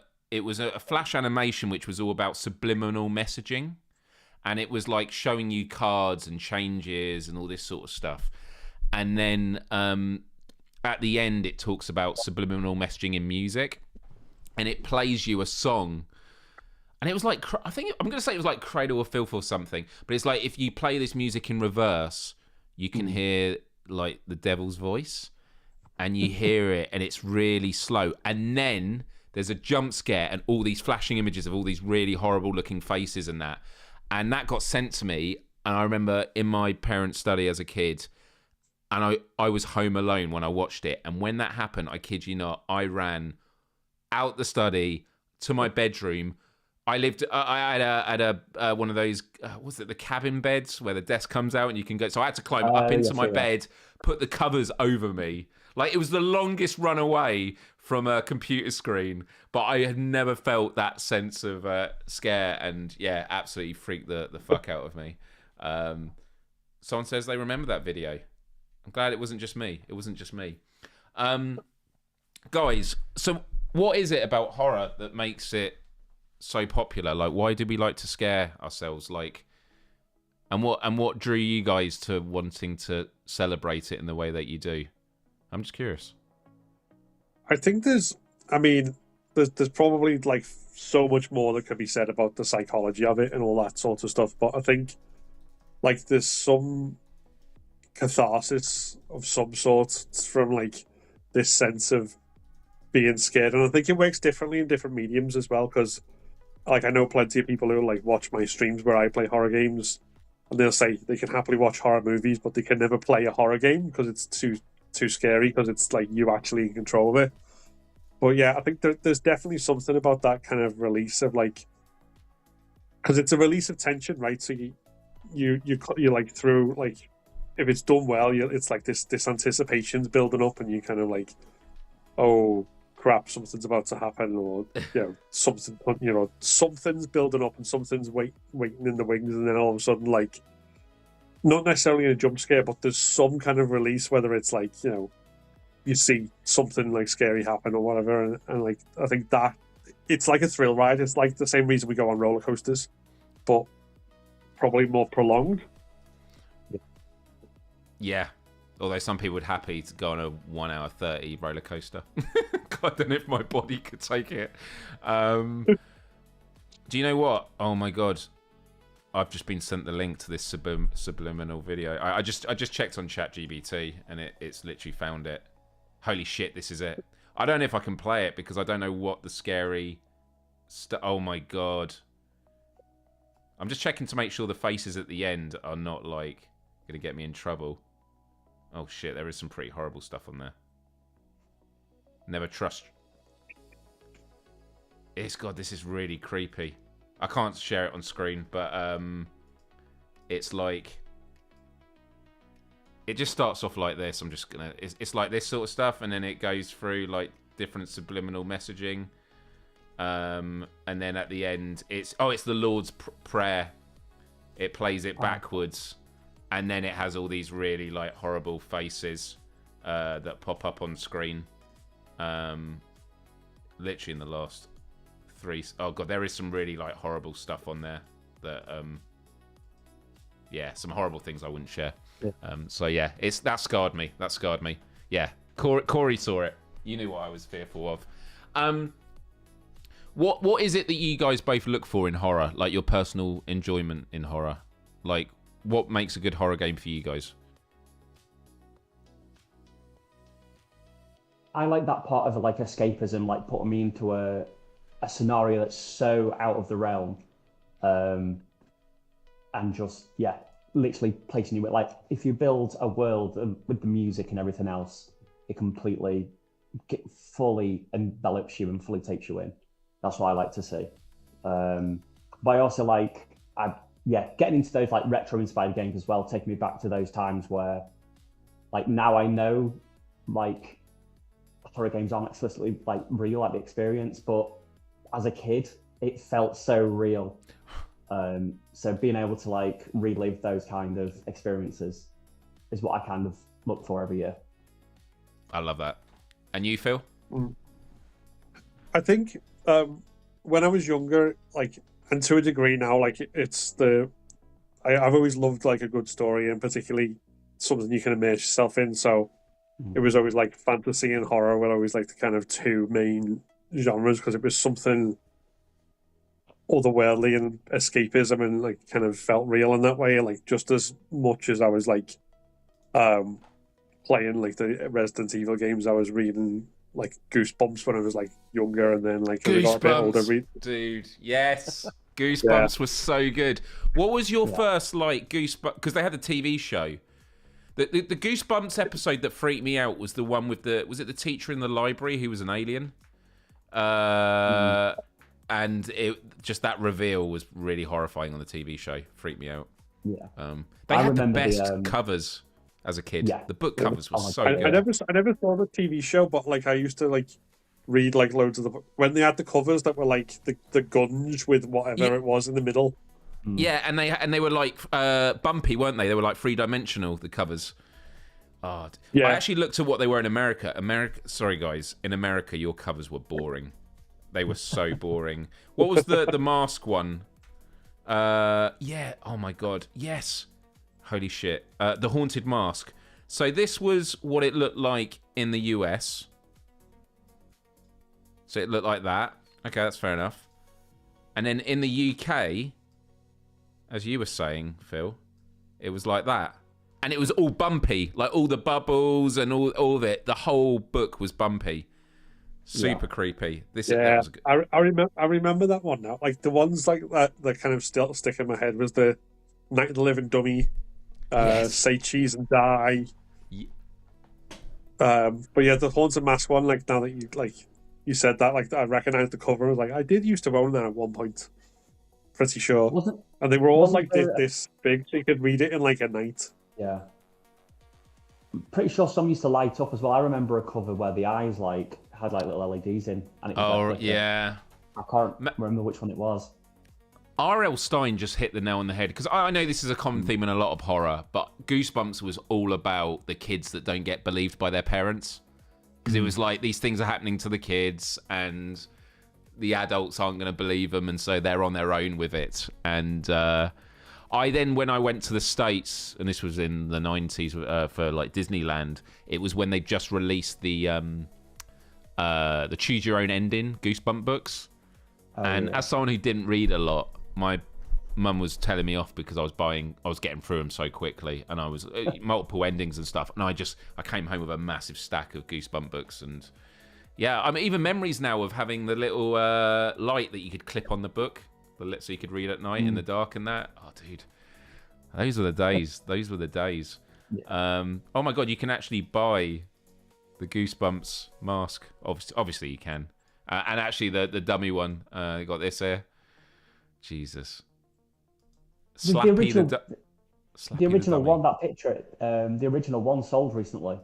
flash animation which was all about subliminal messaging, and it was like showing you cards and changes and all this sort of stuff. And then at the end it talks about subliminal messaging in music, and it plays you a song. And it was like, I think I'm going to say it was like Cradle of Filth or something, but it's like if you play this music in reverse, you can hear like the devil's voice, and you hear it, and it's really slow, and then there's a jump scare and all these flashing images of all these really horrible looking faces and that got sent to me. And I remember in my parents' study as a kid, and I was home alone when I watched it, and when that happened, I kid you not, I ran out the study to my bedroom. I had a one of those, what's it, the cabin beds where the desk comes out and you can go. So I had to climb up into my bed, put the covers over me. Like, it was the longest run away from a computer screen, but I had never felt that sense of scare, and yeah, absolutely freaked the fuck out of me. Someone says they remember that video. I'm glad it wasn't just me. Guys, so what is it about horror that makes it so popular? Like, why do we like to scare ourselves? Like, and what drew you guys to wanting to celebrate it in the way that you do? I'm just curious. I think there's probably like so much more that could be said about the psychology of it and all that sort of stuff, but I think like there's some catharsis of some sort from like this sense of being scared, and I think it works differently in different mediums as well, because like I know plenty of people who like watch my streams where I play horror games, and they'll say they can happily watch horror movies, but they can never play a horror game because it's too scary, because it's like you actually in control of it. But yeah, I think there's definitely something about that kind of release of like, because it's a release of tension, right? So you like through like, if it's done well, it's like this anticipation's building up, and you kind of like, oh crap, something's about to happen, or something's building up and something's waiting in the wings, and then all of a sudden, like, not necessarily a jump scare, but there's some kind of release, whether it's like, you see something like scary happen or whatever, and like I think that it's like a thrill ride. It's like the same reason we go on roller coasters, but probably more prolonged. Yeah. Although some people would happy to go on a 1 hour 30 roller coaster. I don't know if my body could take it. Do you know what? Oh my god. I've just been sent the link to this subliminal video. I just checked on ChatGPT and it's literally found it. Holy shit, this is it. I don't know if I can play it because I don't know what the scary oh my god. I'm just checking to make sure the faces at the end are not like gonna get me in trouble. Oh shit, there is some pretty horrible stuff on there. Never trust. God, this is really creepy. I can't share it on screen, but it's like it just starts off like this. I'm just gonna. It's like this sort of stuff, and then it goes through like different subliminal messaging, and then at the end, it's the Lord's Prayer. It plays it backwards, and then it has all these really like horrible faces that pop up on screen. Literally in the last 3. Oh god, there is some really like horrible stuff on there that some horrible things I wouldn't share. So yeah, that scarred me. Yeah, Corey saw it. You knew what I was fearful of. What is it that you guys both look for in horror? Like your personal enjoyment in horror? Like what makes a good horror game for you guys? I like that part of like escapism, like putting me into a scenario that's so out of the realm, and just literally placing you with, like, if you build a world with the music and everything else, it completely fully envelops you and fully takes you in. That's what I like to see. But I also like, getting into those like retro inspired games as well, taking me back to those times where, like, now I know like horror games aren't explicitly like real, like the experience, but as a kid, it felt so real. So being able to like relive those kind of experiences is what I kind of look for every year. I love that. And you, Phil? I think when I was younger, like, and to a degree now, like I've always loved like a good story, and particularly something you can immerse yourself in. So it was always like fantasy and horror were always like the kind of two main genres, because it was something otherworldly and escapism and like kind of felt real in that way. Like just as much as I was like playing like the Resident Evil games, I was reading like Goosebumps when I was like younger, and then like as I got a bit older, dude, yes. Goosebumps was so good. What was your first like Goosebumps? Because they had the TV show. The Goosebumps episode that freaked me out was the one with was it the teacher in the library who was an alien? And just that reveal was really horrifying on the TV show. Freaked me out. Yeah. They had the best covers as a kid. Yeah. The book covers were so good. I never saw the TV show, but like I used to like read like loads of when they had the covers that were like the gunge with whatever it was in the middle. Yeah, and they were like bumpy, weren't they? They were like 3-dimensional, the covers. Oh, yeah. I actually looked at what they were in America. Sorry guys, in America your covers were boring. They were so boring. What was the mask one? Yeah, oh my god. Yes. Holy shit. The Haunted Mask. So this was what it looked like in the US. So it looked like that. Okay, that's fair enough. And then in the UK, as you were saying, Phil, it was like that. And it was all bumpy. Like all the bubbles and all of it. The whole book was bumpy. Super creepy. That was good. I remember that one now. Like the ones like that kind of still stick in my head was the Night of the Living Dummy, Say Cheese and Die. Yeah. But yeah, the Haunted Mask one, like now that you said that, like I recognized the cover. I was like, I did used to own that at one point. Pretty sure. And they were all like this big, so you could read it in like a night. Yeah. Pretty sure some used to light up as well. I remember a cover where the eyes like had like little LEDs in, and it was yeah. I can't remember which one it was. R.L. Stine just hit the nail on the head, because I know this is a common theme in a lot of horror, but Goosebumps was all about the kids that don't get believed by their parents, because it was like these things are happening to the kids and the adults aren't going to believe them, and so they're on their own with it. And when I went to the States, and this was in the 90s for like Disneyland, it was when they just released the Choose Your Own Ending Goosebump books. As someone who didn't read a lot, my mum was telling me off because I was getting through them so quickly, and I was multiple endings and stuff, and I came home with a massive stack of Goosebump books. And yeah, I mean, even memories now of having the little light that you could clip on the book, so you could read at night in the dark and that. Oh, dude, those were the days. Yeah. Oh my God, you can actually buy the Goosebumps mask. Obviously you can. And actually the dummy one, you got this here. Jesus. The original one, that picture, the original one sold recently.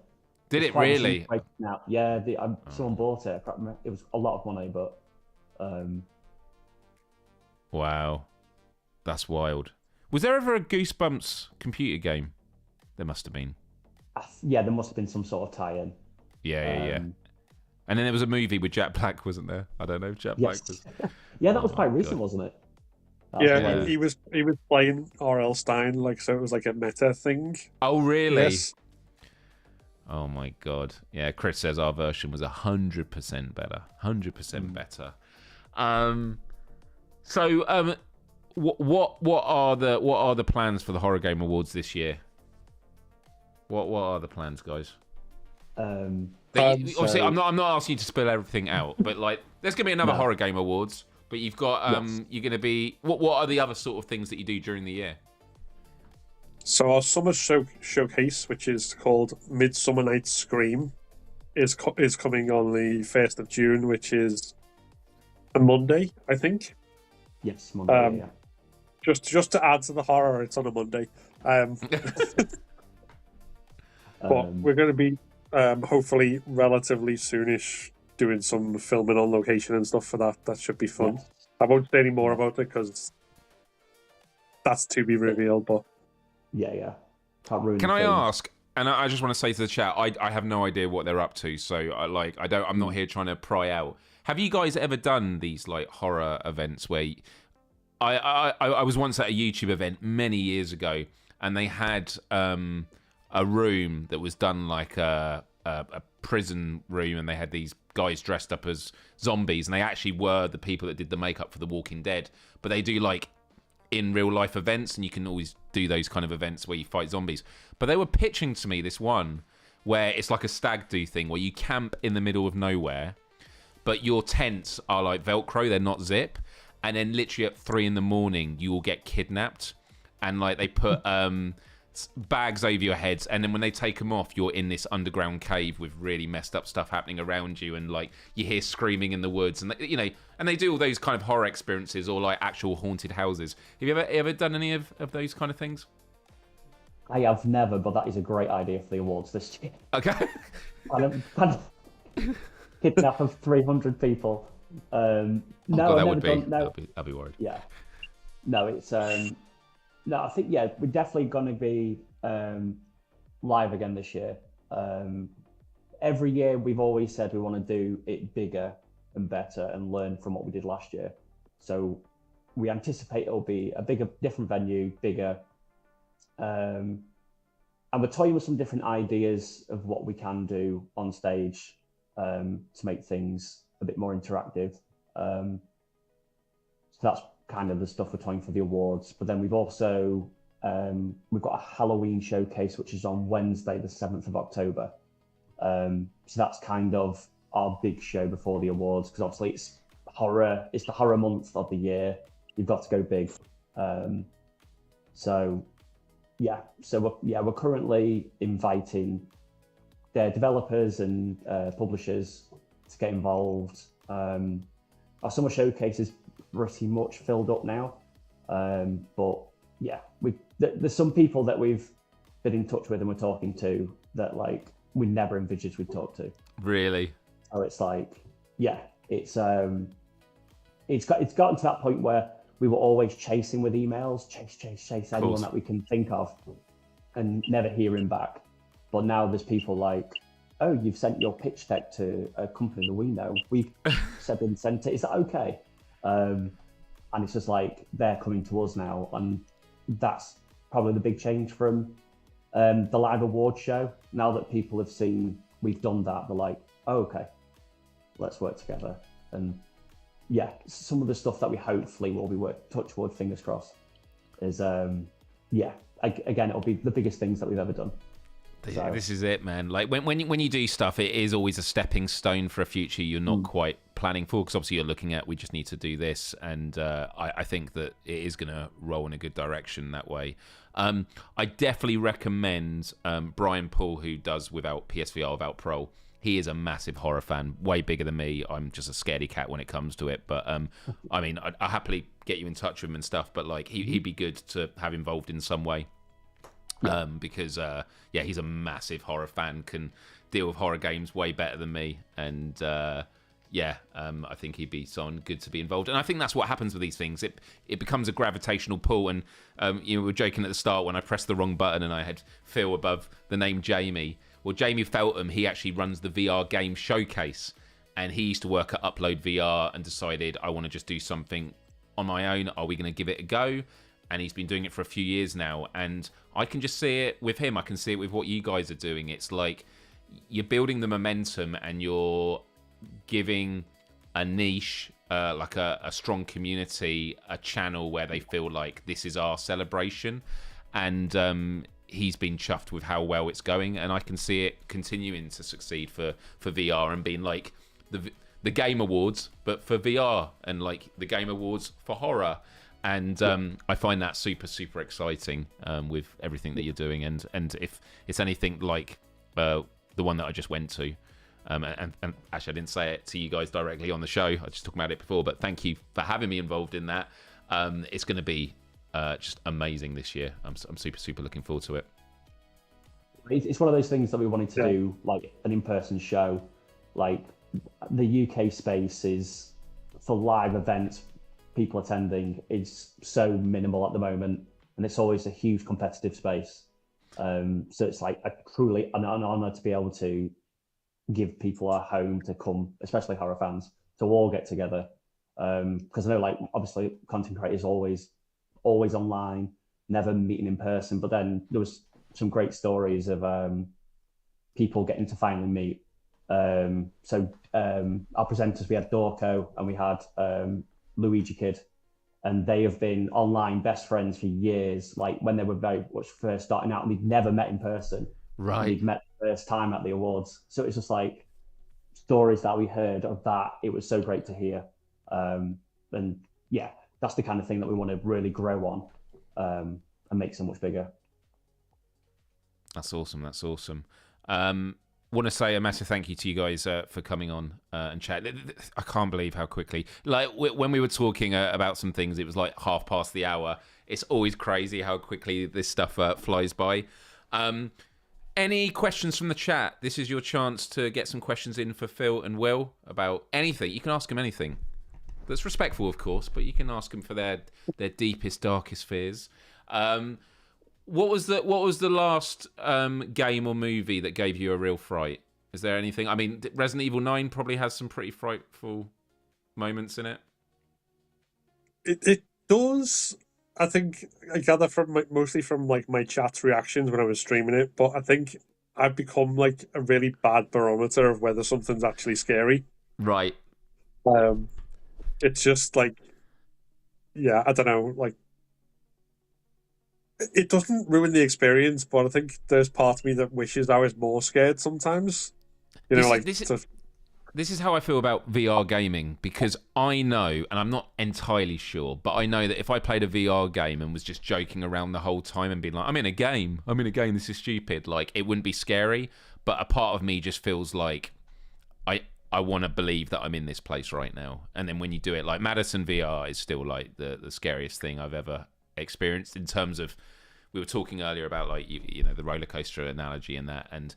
Did it really? Now. Yeah, someone bought it. I can't remember. It was a lot of money, but... Wow. That's wild. Was there ever a Goosebumps computer game? There must have been. Yeah, there must have been some sort of tie-in. Yeah. And then there was a movie with Jack Black, wasn't there? I don't know if Jack Black was... Yeah, that was quite recent, wasn't it? Yeah, he was playing R.L. Stein, like, so it was like a meta thing. Oh, really? Yes. Oh my God. Yeah, Chris says our version was 100% better. 100% better. So, what are the plans for the Horror Game Awards this year? What are the plans, guys? Obviously, I'm not asking you to spill everything out, but like, there's gonna be another Horror Game Awards. But you've got you're gonna be. What are the other sort of things that you do during the year? So our summer showcase, which is called Midsummer Night's Scream, is coming on the 1st of June, which is a Monday, I think. Yes, Monday. Yeah. Just to add to the horror, it's on a Monday. But we're going to be hopefully relatively soonish doing some filming on location and stuff for that. That should be fun. Yes. I won't say any more about it because that's to be revealed. But yeah, can't ruin. Can I ask? And I just want to say to the chat, I have no idea what they're up to, so I'm not here trying to pry out. Have you guys ever done these like horror events where I was once at a YouTube event many years ago, and they had a room that was done like a prison room, and they had these guys dressed up as zombies, and they actually were the people that did the makeup for The Walking Dead. But they do like in real life events, and you can always do those kind of events where you fight zombies. But they were pitching to me this one where it's like a stag do thing where you camp in the middle of nowhere, but your tents are like Velcro, they're not zip, and then literally at 3 a.m. you will get kidnapped, and like they put bags over your heads, and then when they take them off, you're in this underground cave with really messed up stuff happening around you, and like you hear screaming in the woods, and and they do all those kind of horror experiences or like actual haunted houses. Have you ever done any of those kind of things? I have never, but that is a great idea for the awards this year. Okay. Kidnap of 300 people. No, God, I've never done. No, I'll be worried. Yeah. No, it's no. I think we're definitely going to be live again this year. Every year we've always said we want to do it bigger and better and learn from what we did last year. So we anticipate it'll be a bigger, different venue, bigger. And we're toying with some different ideas of what we can do on stage to make things a bit more interactive. So that's kind of the stuff we're toying for the awards. But then we've also we've got a Halloween showcase, which is on Wednesday, the 7th of October. So that's kind of our big show before the awards, because obviously it's horror. It's the horror month of the year. You've got to go big. So we're currently inviting their developers and publishers to get involved. Our summer showcase is pretty much filled up now, but yeah, there's some people that we've been in touch with and we're talking to that like we never envisaged we'd talk to. Really? So it's like, yeah, it's gotten to that point where we were always chasing with emails, chase anyone that we can think of, and never hearing back. But now there's people like, oh, you've sent your pitch deck to a company that we know. We've sent it. Is that okay? And it's just like they're coming to us now, and that's probably the big change from the live award show. Now that people have seen we've done that, they're like, oh, okay, let's work together. And yeah, some of the stuff that we hopefully will be touch wood, fingers crossed, is again, it'll be the biggest things that we've ever done. So. This is it, man. Like when you do stuff, it is always a stepping stone for a future you're not quite planning for, because obviously you're looking at, we just need to do this, and I think that it is going to roll in a good direction that way. I definitely recommend Brian Paul, who does without PSVR, without Pro. He is a massive horror fan, way bigger than me. I'm just a scaredy cat when it comes to it. But I mean, I'll happily get you in touch with him and stuff. But like, he'd be good to have involved in some way. Because he's a massive horror fan, can deal with horror games way better than me, and I think he'd be someone good to be involved. And I think that's what happens with these things. It becomes a gravitational pull. And we were joking at the start when I pressed the wrong button and I had Phil above the name Jamie. Well, Jamie Feltham, he actually runs the VR game showcase, and he used to work at Upload VR and decided, I want to just do something on my own. Are we going to give it a go? And he's been doing it for a few years now, and I can just see it with him. I can see it with what you guys are doing. It's like you're building the momentum, and you're giving a niche, like a strong community, a channel where they feel like this is our celebration. And he's been chuffed with how well it's going, and I can see it continuing to succeed for VR and being like the Game Awards, but for VR, and like the Game Awards for horror. And I find that super, super exciting with everything that you're doing. And if it's anything like the one that I just went to, and actually I didn't say it to you guys directly on the show, I just talked about it before, but thank you for having me involved in that. It's going to be just amazing this year. I'm super, super looking forward to it. It's one of those things that we wanted to do, like an in-person show. Like the UK space is for live events, people attending is so minimal at the moment, and it's always a huge competitive space. So it's like truly an honor to be able to give people a home to come, especially horror fans, to all get together. Because I know, like, obviously content creators always online, never meeting in person, but then there was some great stories of people getting to finally meet. So our presenters, we had Dorco and we had Luigi Kid, and they have been online best friends for years, like when they were very much first starting out, and they'd never met in person. Right. They'd met the first time at the awards. So it's just like stories that we heard of that. It was so great to hear. And yeah, that's the kind of thing that we want to really grow on and make so much bigger. That's awesome. Want to say a massive thank you to you guys for coming on and chat. I can't believe how quickly, like when we were talking about some things, it was like 1:30 the hour. It's always crazy how quickly this stuff flies by. Any questions from the chat? This is your chance to get some questions in for Phil and Will about anything. You can ask them anything that's respectful, of course, but you can ask them for their deepest, darkest fears. What was the last game or movie that gave you a real fright? Is there anything? I mean, Resident Evil 9 probably has some pretty frightful moments in it. It does. I think I gather from mostly from like my chat's reactions when I was streaming it, but I think I've become like a really bad barometer of whether something's actually scary. Right. It's just like, yeah, I don't know, like. It doesn't ruin the experience, but I think there's part of me that wishes I was more scared sometimes. This is how I feel about VR gaming, because I know, and I'm not entirely sure, but I know that if I played a VR game and was just joking around the whole time and being like, I'm in a game, this is stupid, like, it wouldn't be scary, but a part of me just feels like I want to believe that I'm in this place right now. And then when you do it, like Madison VR is still like the scariest thing I've ever experienced, in terms of, we were talking earlier about like you know the roller coaster analogy and that, and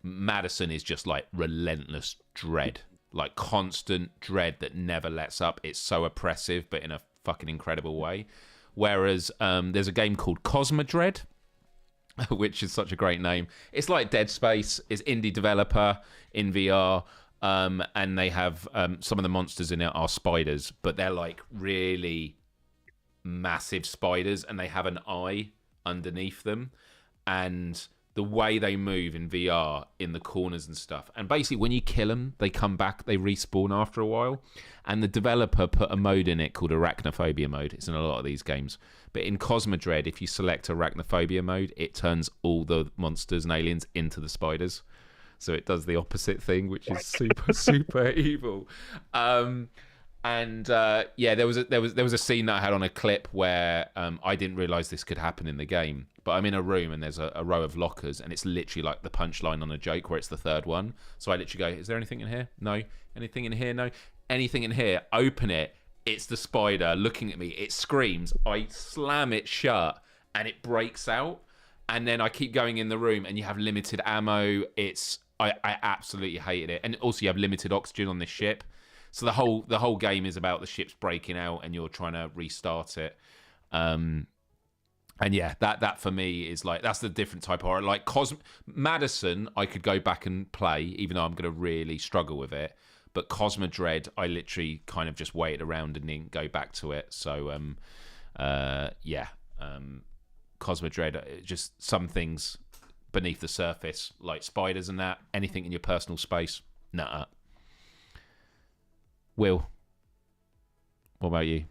Madison is just like relentless dread, like constant dread that never lets up. It's so oppressive, but in a fucking incredible way. Whereas there's a game called Cosmodread, which is such a great name. It's like Dead Space. It's indie developer in VR, and they have some of the monsters in it are spiders, but they're like really massive spiders, and they have an eye underneath them, and the way they move in VR in the corners and stuff. And basically, when you kill them, they come back, they respawn after a while. And the developer put a mode in it called Arachnophobia mode. It's in a lot of these games. But in Cosmodread, if you select Arachnophobia mode, it turns all the monsters and aliens into the spiders. So it does the opposite thing, which is super, super evil. There was a scene that I had on a clip where I didn't realize this could happen in the game, but I'm in a room and there's a row of lockers, and it's literally like the punchline on a joke where it's the third one. So I literally go, is there anything in here? No. Anything in here? No. Anything in here? Open it. It's the spider looking at me. It screams. I slam it shut and it breaks out. And then I keep going in the room, and you have limited ammo. I absolutely hated it. And also you have limited oxygen on this ship. So the whole game is about the ship's breaking out and you're trying to restart it. And yeah, that for me is like, that's the different type of horror. Like Madison, I could go back and play, even though I'm going to really struggle with it. But Cosmodread, I literally kind of just waited around and didn't go back to it. So Cosmodread, just some things beneath the surface, like spiders and that. Anything in your personal space, nuh-uh. Will, what about you?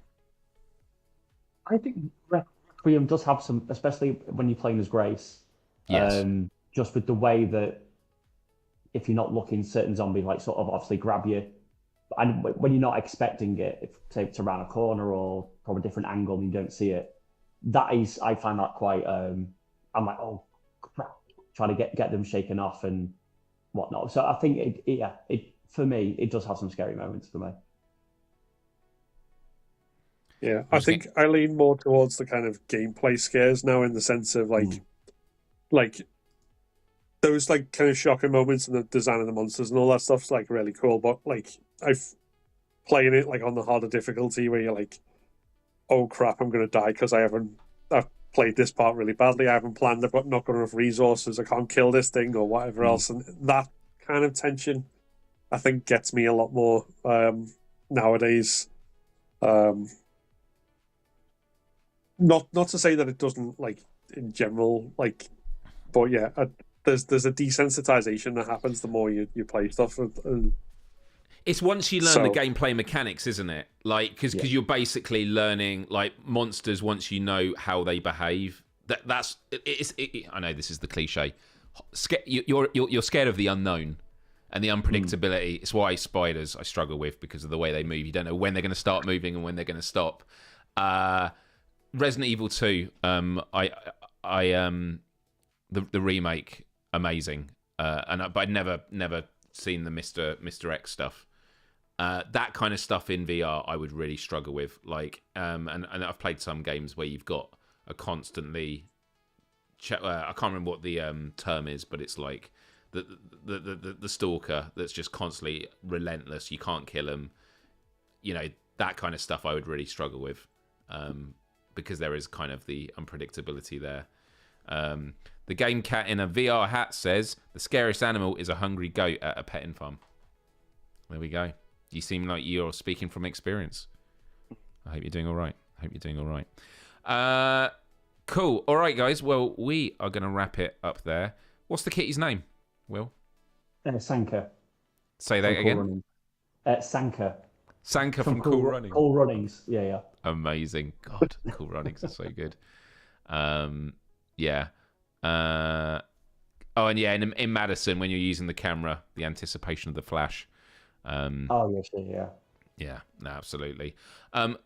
I think Requiem does have some, especially when you're playing as Grace. Yes. Just with the way that if you're not looking, certain zombies like sort of obviously grab you, and when you're not expecting it, if say it's around a corner or from a different angle and you don't see it, I find that quite. I'm like, oh crap, trying to get them shaken off and whatnot. So I think it for me, it does have some scary moments for me. Yeah, I think I lean more towards the kind of gameplay scares now, in the sense of like those like kind of shocking moments and the design of the monsters and all that stuff's like really cool. But like I've playing it like on the harder difficulty where you're like, oh crap, I'm gonna die because I've played this part really badly. I haven't planned. I've not got enough resources. I can't kill this thing or whatever else, and that kind of tension, I think, gets me a lot more nowadays. Not to say that it doesn't, like, in general, like, but yeah, there's a desensitization that happens the more you play stuff. And it's once you learn the gameplay mechanics, isn't it? Like, because you're basically learning like monsters once you know how they behave. I know this is the cliche. You're scared of the unknown and the unpredictability. It's why spiders I struggle with, because of the way they move. You don't know when they're going to start moving and when they're going to stop. Resident Evil 2, the remake, amazing. But I'd never seen the Mr. X stuff. That kind of stuff in VR, I would really struggle with. Like, and I've played some games where you've got a constantly. I can't remember what the term is, but it's like the stalker that's just constantly relentless. You can't kill him. You know, that kind of stuff I would really struggle with, because there is kind of the unpredictability there. The game cat in a VR hat says the scariest animal is a hungry goat at a petting farm. There we go. You seem like you're speaking from experience. I hope you're doing all right. Cool. All right, guys. Well, we are going to wrap it up there. What's the kitty's name, Will? Sanka. Say that again. Sanka. Sanka from Cool Runnings. Cool Runnings. Yeah. Amazing. God, Cool Runnings are so good. Yeah. And yeah, in Madison, when you're using the camera, the anticipation of the flash. Yeah, no, absolutely.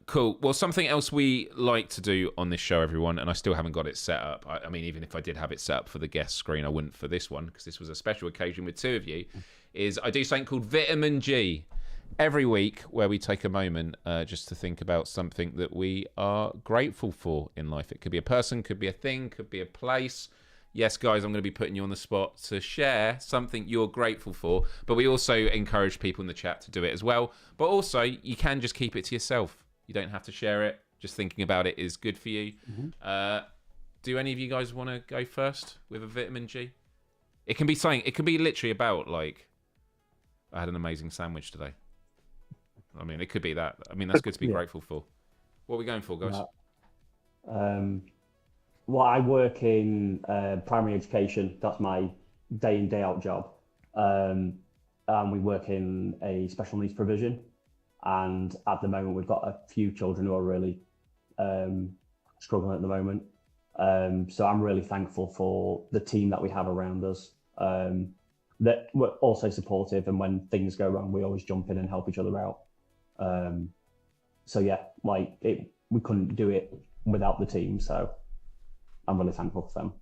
Cool. Well, something else we like to do on this show, everyone, and I still haven't got it set up. I mean, even if I did have it set up for the guest screen, I wouldn't for this one, because this was a special occasion with two of you, is I do something called Vitamin G every week, where we take a moment just to think about something that we are grateful for in life. It could be a person, could be a thing, could be a place. Yes, guys, I'm going to be putting you on the spot to share something you're grateful for, but we also encourage people in the chat to do it as well. But also, you can just keep it to yourself. You don't have to share it. Just thinking about it is good for you. Do any of you guys want to go first with a Vitamin G? It can be something. It can be literally about, like, I had an amazing sandwich today. I mean, it could be that. I mean, that's good to be grateful for. What are we going for, guys? Well, I work in primary education. That's my day in, day out job. And we work in a special needs provision. And at the moment, we've got a few children who are really struggling at the moment. So I'm really thankful for the team that we have around us. That we're also supportive, and when things go wrong, we always jump in and help each other out. So yeah, we couldn't do it without the team. So I'm really thankful for them.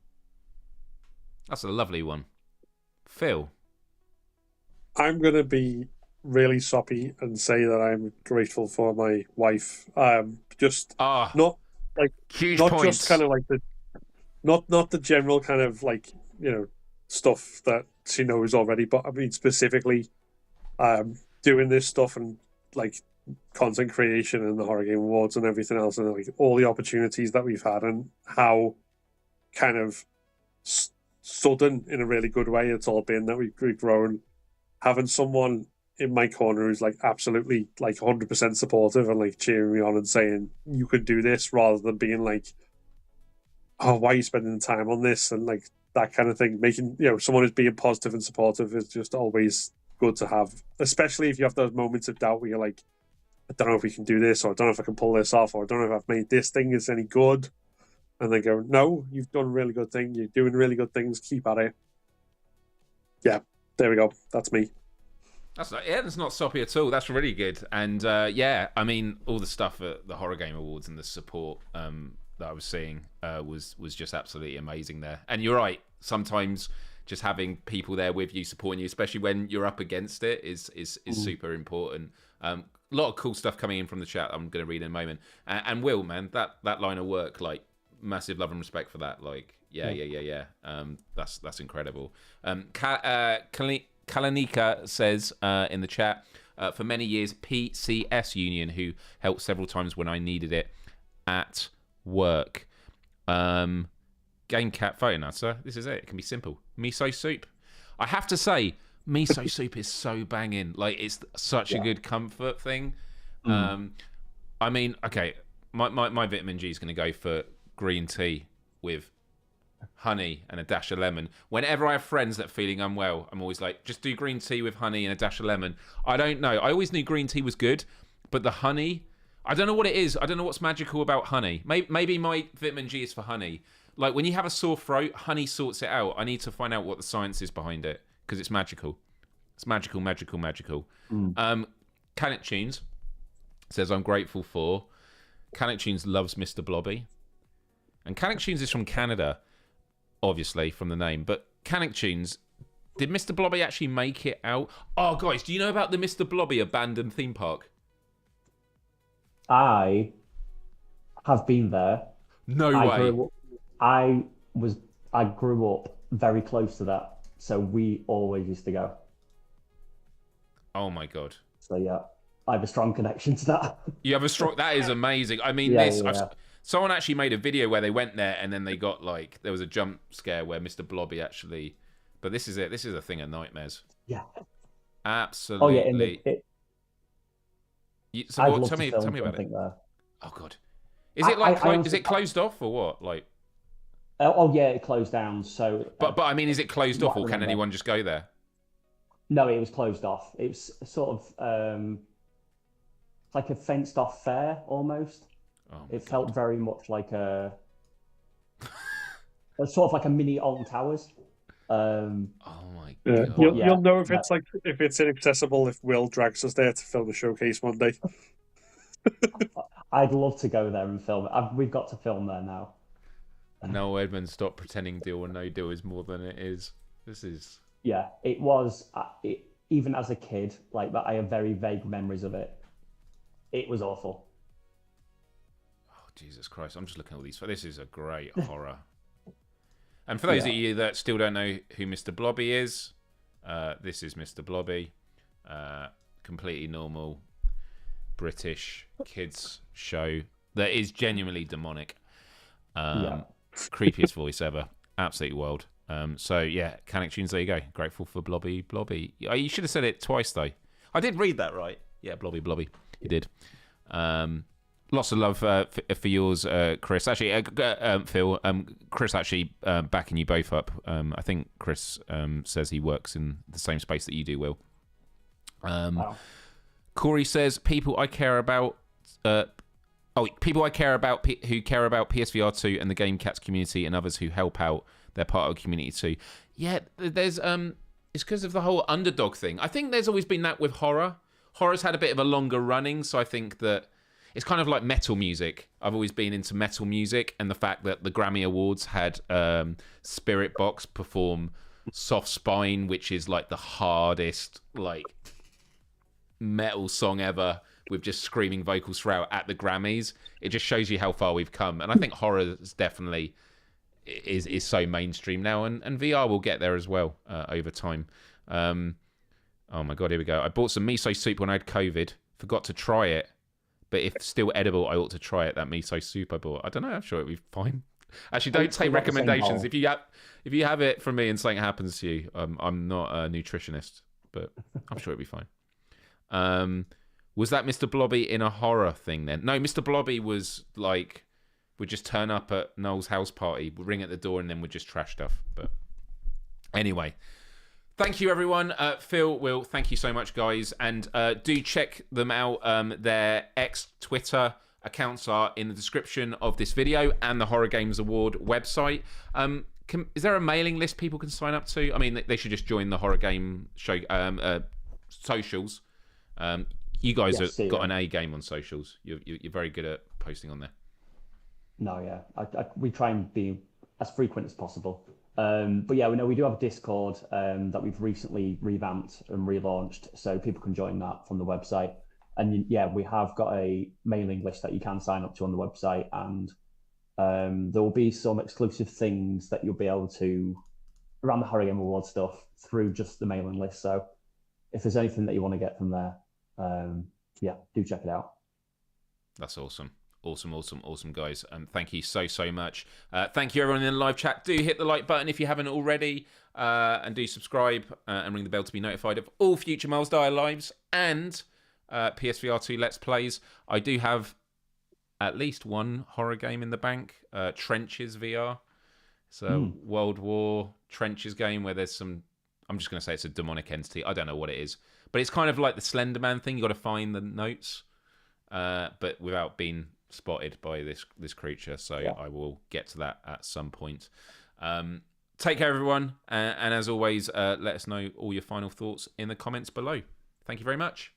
That's a lovely one. Phil? I'm going to be really soppy and say that I'm grateful for my wife. Not like huge not points. just kind of like not the general kind of like, stuff that she knows already, but I mean specifically doing this stuff and like content creation and the Horror Game Awards and everything else, and like all the opportunities that we've had and how kind of sudden in a really good way it's all been that we've grown. Having someone in my corner who's like absolutely like 100% supportive and like cheering me on and saying you could do this, rather than being like, oh, why are you spending the time on this, and like that kind of thing. Making someone who's being positive and supportive is just always good to have, especially if you have those moments of doubt where you're like, I don't know if we can do this, or I don't know if I can pull this off, or I don't know if I've made this thing is any good. And they go, no, you've done a really good thing. You're doing really good things. Keep at it. Yeah, there we go. That's me. That's not soppy at all. That's really good. And I mean, all the stuff at the Horror Game Awards and the support that I was seeing was just absolutely amazing there. And you're right. Sometimes just having people there with you, supporting you, especially when you're up against it, is super important. A lot of cool stuff coming in from the chat I'm going to read in a moment. And Will, man, that line of work, like, massive love and respect for that. Like, yeah. That's incredible. Kalanika says in the chat, for many years, PCS Union, who helped several times when I needed it at work. Game Cat phone answer. This is it. It can be simple. Miso soup. I have to say, miso soup is so banging. Like, it's such a good comfort thing. I mean, okay, my vitamin G is going to go for green tea with honey and a dash of lemon. Whenever I have friends that are feeling unwell, I'm always like, just do green tea with honey and a dash of lemon. I don't know. I always knew green tea was good, but the honey, I don't know what it is. I don't know what's magical about honey. Maybe my vitamin G is for honey. Like, when you have a sore throat, honey sorts it out. I need to find out what the science is behind it, because it's magical. It's magical. Canet Tunes says, I'm grateful for. Canet Tunes loves Mr. Blobby. And Canuck Tunes is from Canada, obviously, from the name. But Canuck Tunes, did Mr. Blobby actually make it out? Oh, guys, do you know about the Mr. Blobby abandoned theme park? I have been there. No way. I grew up very close to that, so we always used to go. Oh, my God. So, yeah, I have a strong connection to that. You have a strong... That is amazing. I mean, someone actually made a video where they went there and then they got, like, there was a jump scare where Mr. Blobby actually... But this is it. This is a thing of nightmares. Yeah. Absolutely. Oh, yeah. Tell me about it. There. Oh, God. Is it is it closed off or what? Like... Oh, yeah, it closed down. So, but I mean, is it closed off or can anyone just go there? No, it was closed off. It was sort of like a fenced off fair almost. It felt very much like a sort of like a mini Alton Towers. Oh my God! You'll know if it's inaccessible if Will drags us there to film a showcase one day. I'd love to go there and film it. We've got to film there now. No, Edmund, stop pretending Deal or No Deal is more than it is. This is... Yeah, it was. Even as a kid, like that, I have very vague memories of it. It was awful. Oh, Jesus Christ. I'm just looking at all these. This is a great horror. And for those of you that still don't know who Mr. Blobby is, this is Mr. Blobby. Completely normal British kids show that is genuinely demonic. Creepiest voice ever. Absolutely wild. So yeah, Canuck Tunes, there you go. Grateful for Blobby. You should have said it twice though. I did read that right. Yeah, Blobby. You did. Lots of love for yours, Chris. Actually, Phil, Chris actually backing you both up. I think Chris says he works in the same space that you do, Will. Wow. Corey says, people I care about who care about PSVR 2 and the Game Cats community and others who help out. They're part of a community too. Yeah, there's it's because of the whole underdog thing. I think there's always been that with horror. Horror's had a bit of a longer running, so I think that it's kind of like metal music. I've always been into metal music, and the fact that the Grammy Awards had Spirit Box perform Soft Spine, which is like the hardest like metal song ever, with just screaming vocals throughout at the Grammys. It just shows you how far we've come. And I think horror is definitely is so mainstream now, and VR will get there as well over time. Oh my god, here we go. I bought some miso soup when I had COVID. Forgot to try it. But if still edible, I ought to try it. That miso soup I bought. I don't know. I'm sure it'll be fine. Actually, don't take recommendations. If you have it from me and something happens to you, I'm not a nutritionist, but I'm sure it'll be fine. Was that Mr. Blobby in a horror thing then? No, Mr. Blobby was like, would just turn up at Noel's house party, would ring at the door, and then would just trash stuff. But anyway. Thank you, everyone. Phil, Will, thank you so much, guys. And do check them out. Their Twitter accounts are in the description of this video and the Horror Games Award website. Is there a mailing list people can sign up to? I mean, they should just join the Horror Game show socials. You guys have got an A game on socials. You're very good at posting on there. No, yeah. We try and be as frequent as possible. But yeah, we do have a Discord that we've recently revamped and relaunched, so people can join that from the website. And yeah, we have got a mailing list that you can sign up to on the website, and there will be some exclusive things that you'll be able to around the Horror Game Award stuff through just the mailing list. So if there's anything that you want to get from there, yeah, do check it out. That's awesome. Awesome, guys. Thank you so much. Thank you, everyone in the live chat. Do hit the like button if you haven't already, and do subscribe and ring the bell to be notified of all future Myles Dyer lives and PSVR 2 Let's Plays. I do have at least one horror game in the bank, Trenches VR. It's a World War Trenches game where there's some, I'm just going to say it's a demonic entity. I don't know what it is. But it's kind of like the Slender Man thing. You got to find the notes, but without being spotted by this creature. So yeah. I will get to that at some point. Take care, everyone. And as always, let us know all your final thoughts in the comments below. Thank you very much.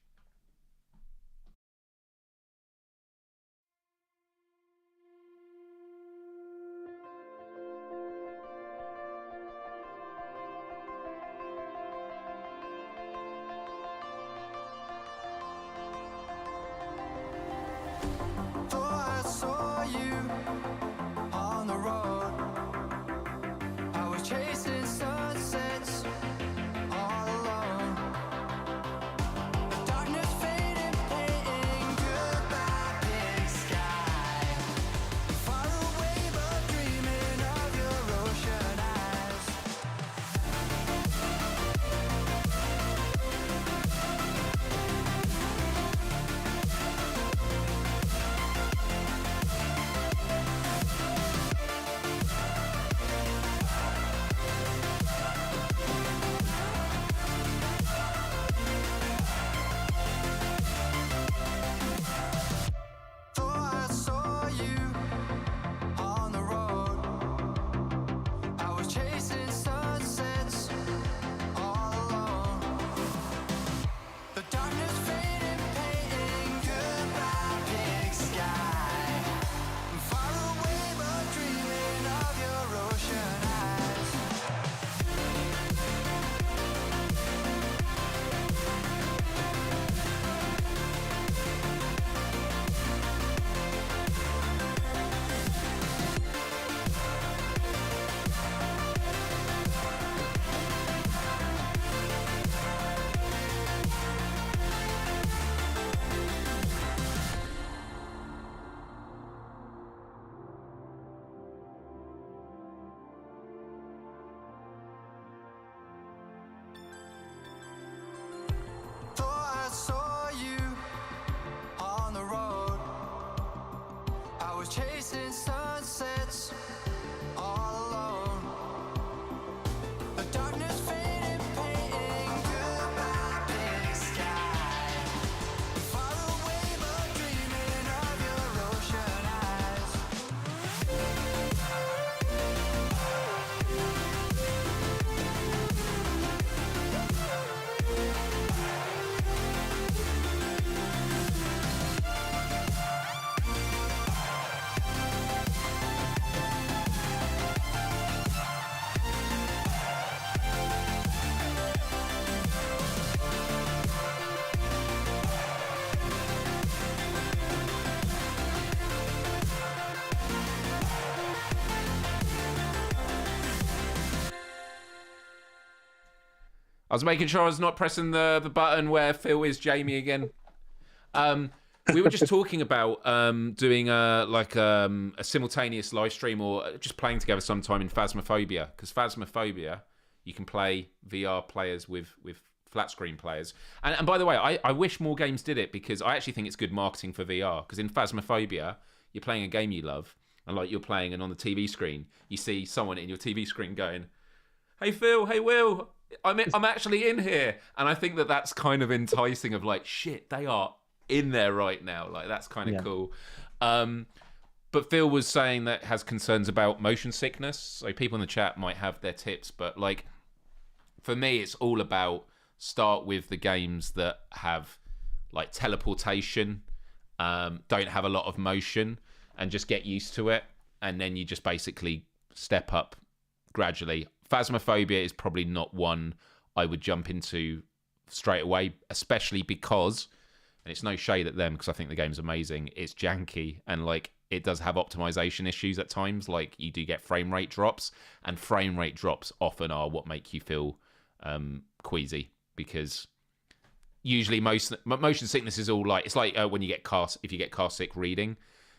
I was making sure I was not pressing the button where Phil is Jamie again. We were just talking about doing a simultaneous live stream or just playing together sometime in Phasmophobia, because Phasmophobia you can play VR players with flat screen players. And by the way, I wish more games did it, because I actually think it's good marketing for VR. Because in Phasmophobia, you're playing a game you love, and like you're playing, and on the TV screen, you see someone in your TV screen going, "Hey Phil, hey Will, I'm actually in here," and I think that's kind of enticing. Of like, shit, they are in there right now. Like that's kind of cool. But Phil was saying that has concerns about motion sickness. So people in the chat might have their tips, but like for me, it's all about start with the games that have like teleportation, don't have a lot of motion, and just get used to it. And then you just basically step up gradually. Phasmophobia is probably not one I would jump into straight away, especially because, and it's no shade at them because I think the game's amazing, it's janky, and like it does have optimization issues at times. Like you do get frame rate drops, and frame rate drops often are what make you feel queasy, because usually motion sickness is all like, it's like when you get if you get car sick reading,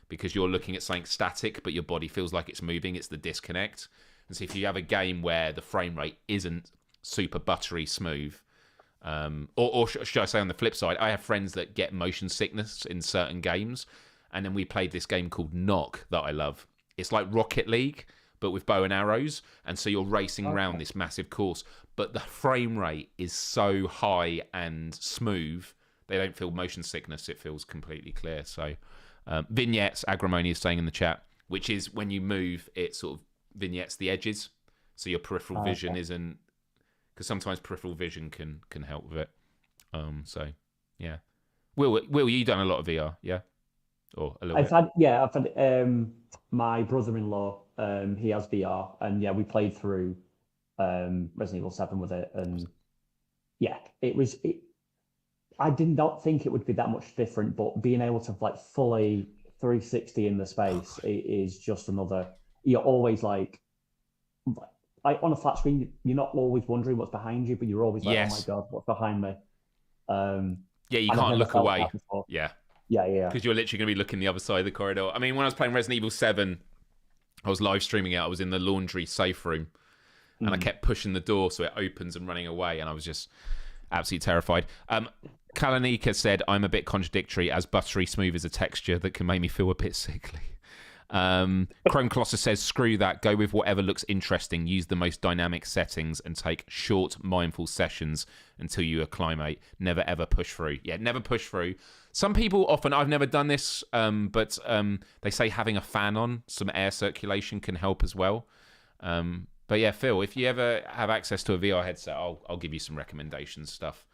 because you're looking at something static but your body feels like it's moving. It's the disconnect. And so if you have a game where the frame rate isn't super buttery smooth, or should I say on the flip side, I have friends that get motion sickness in certain games, and then we played this game called Knock that I love. It's like Rocket League but with bow and arrows, and so you're racing around this massive course, but the frame rate is so high and smooth, they don't feel motion sickness. It feels completely clear. So vignettes, Agrimony is saying in the chat, which is when you move, it sort of vignettes the edges, so your peripheral vision isn't, because sometimes peripheral vision can help with it. So yeah. Will, you done a lot of VR, yeah? Or a little bit? I've had my brother-in-law, he has VR, and yeah, we played through Resident Evil 7 with it, and yeah, I did not think it would be that much different, but being able to like fully 360 in the space is just another. You're always like on a flat screen, you're not always wondering what's behind you, but you're always like, oh my god, what's behind me? Yeah, you can't look away. Yeah, because you're literally going to be looking the other side of the corridor. I mean, when I was playing Resident Evil 7, I was live streaming it. I was in the laundry safe room, and I kept pushing the door so it opens and running away, and I was just absolutely terrified. Kalanika said, "I'm a bit contradictory, as buttery smooth is a texture that can make me feel a bit sickly." Chrome Colossus says, "Screw that, go with whatever looks interesting, use the most dynamic settings, and take short mindful sessions until you acclimate. Never ever push through." Yeah, never push through. Some people often, I've never done this, but they say having a fan on, some air circulation can help as well. But yeah, Phil, if you ever have access to a VR headset, I'll give you some recommendations stuff.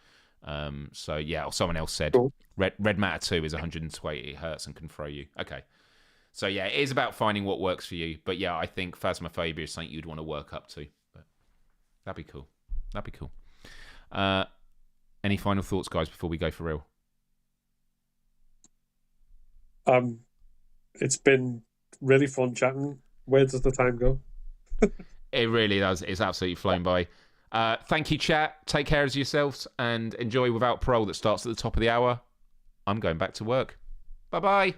So yeah, or someone else said Red Matter 2 is 120 hertz and can throw you. Okay. So yeah, it is about finding what works for you. But yeah, I think Phasmophobia is something you'd want to work up to. But that'd be cool. Any final thoughts, guys, before we go for real? It's been really fun chatting. Where does the time go? It really does. It's absolutely flown by. Thank you, chat. Take care of yourselves and enjoy Without Parole that starts at the top of the hour. I'm going back to work. Bye-bye.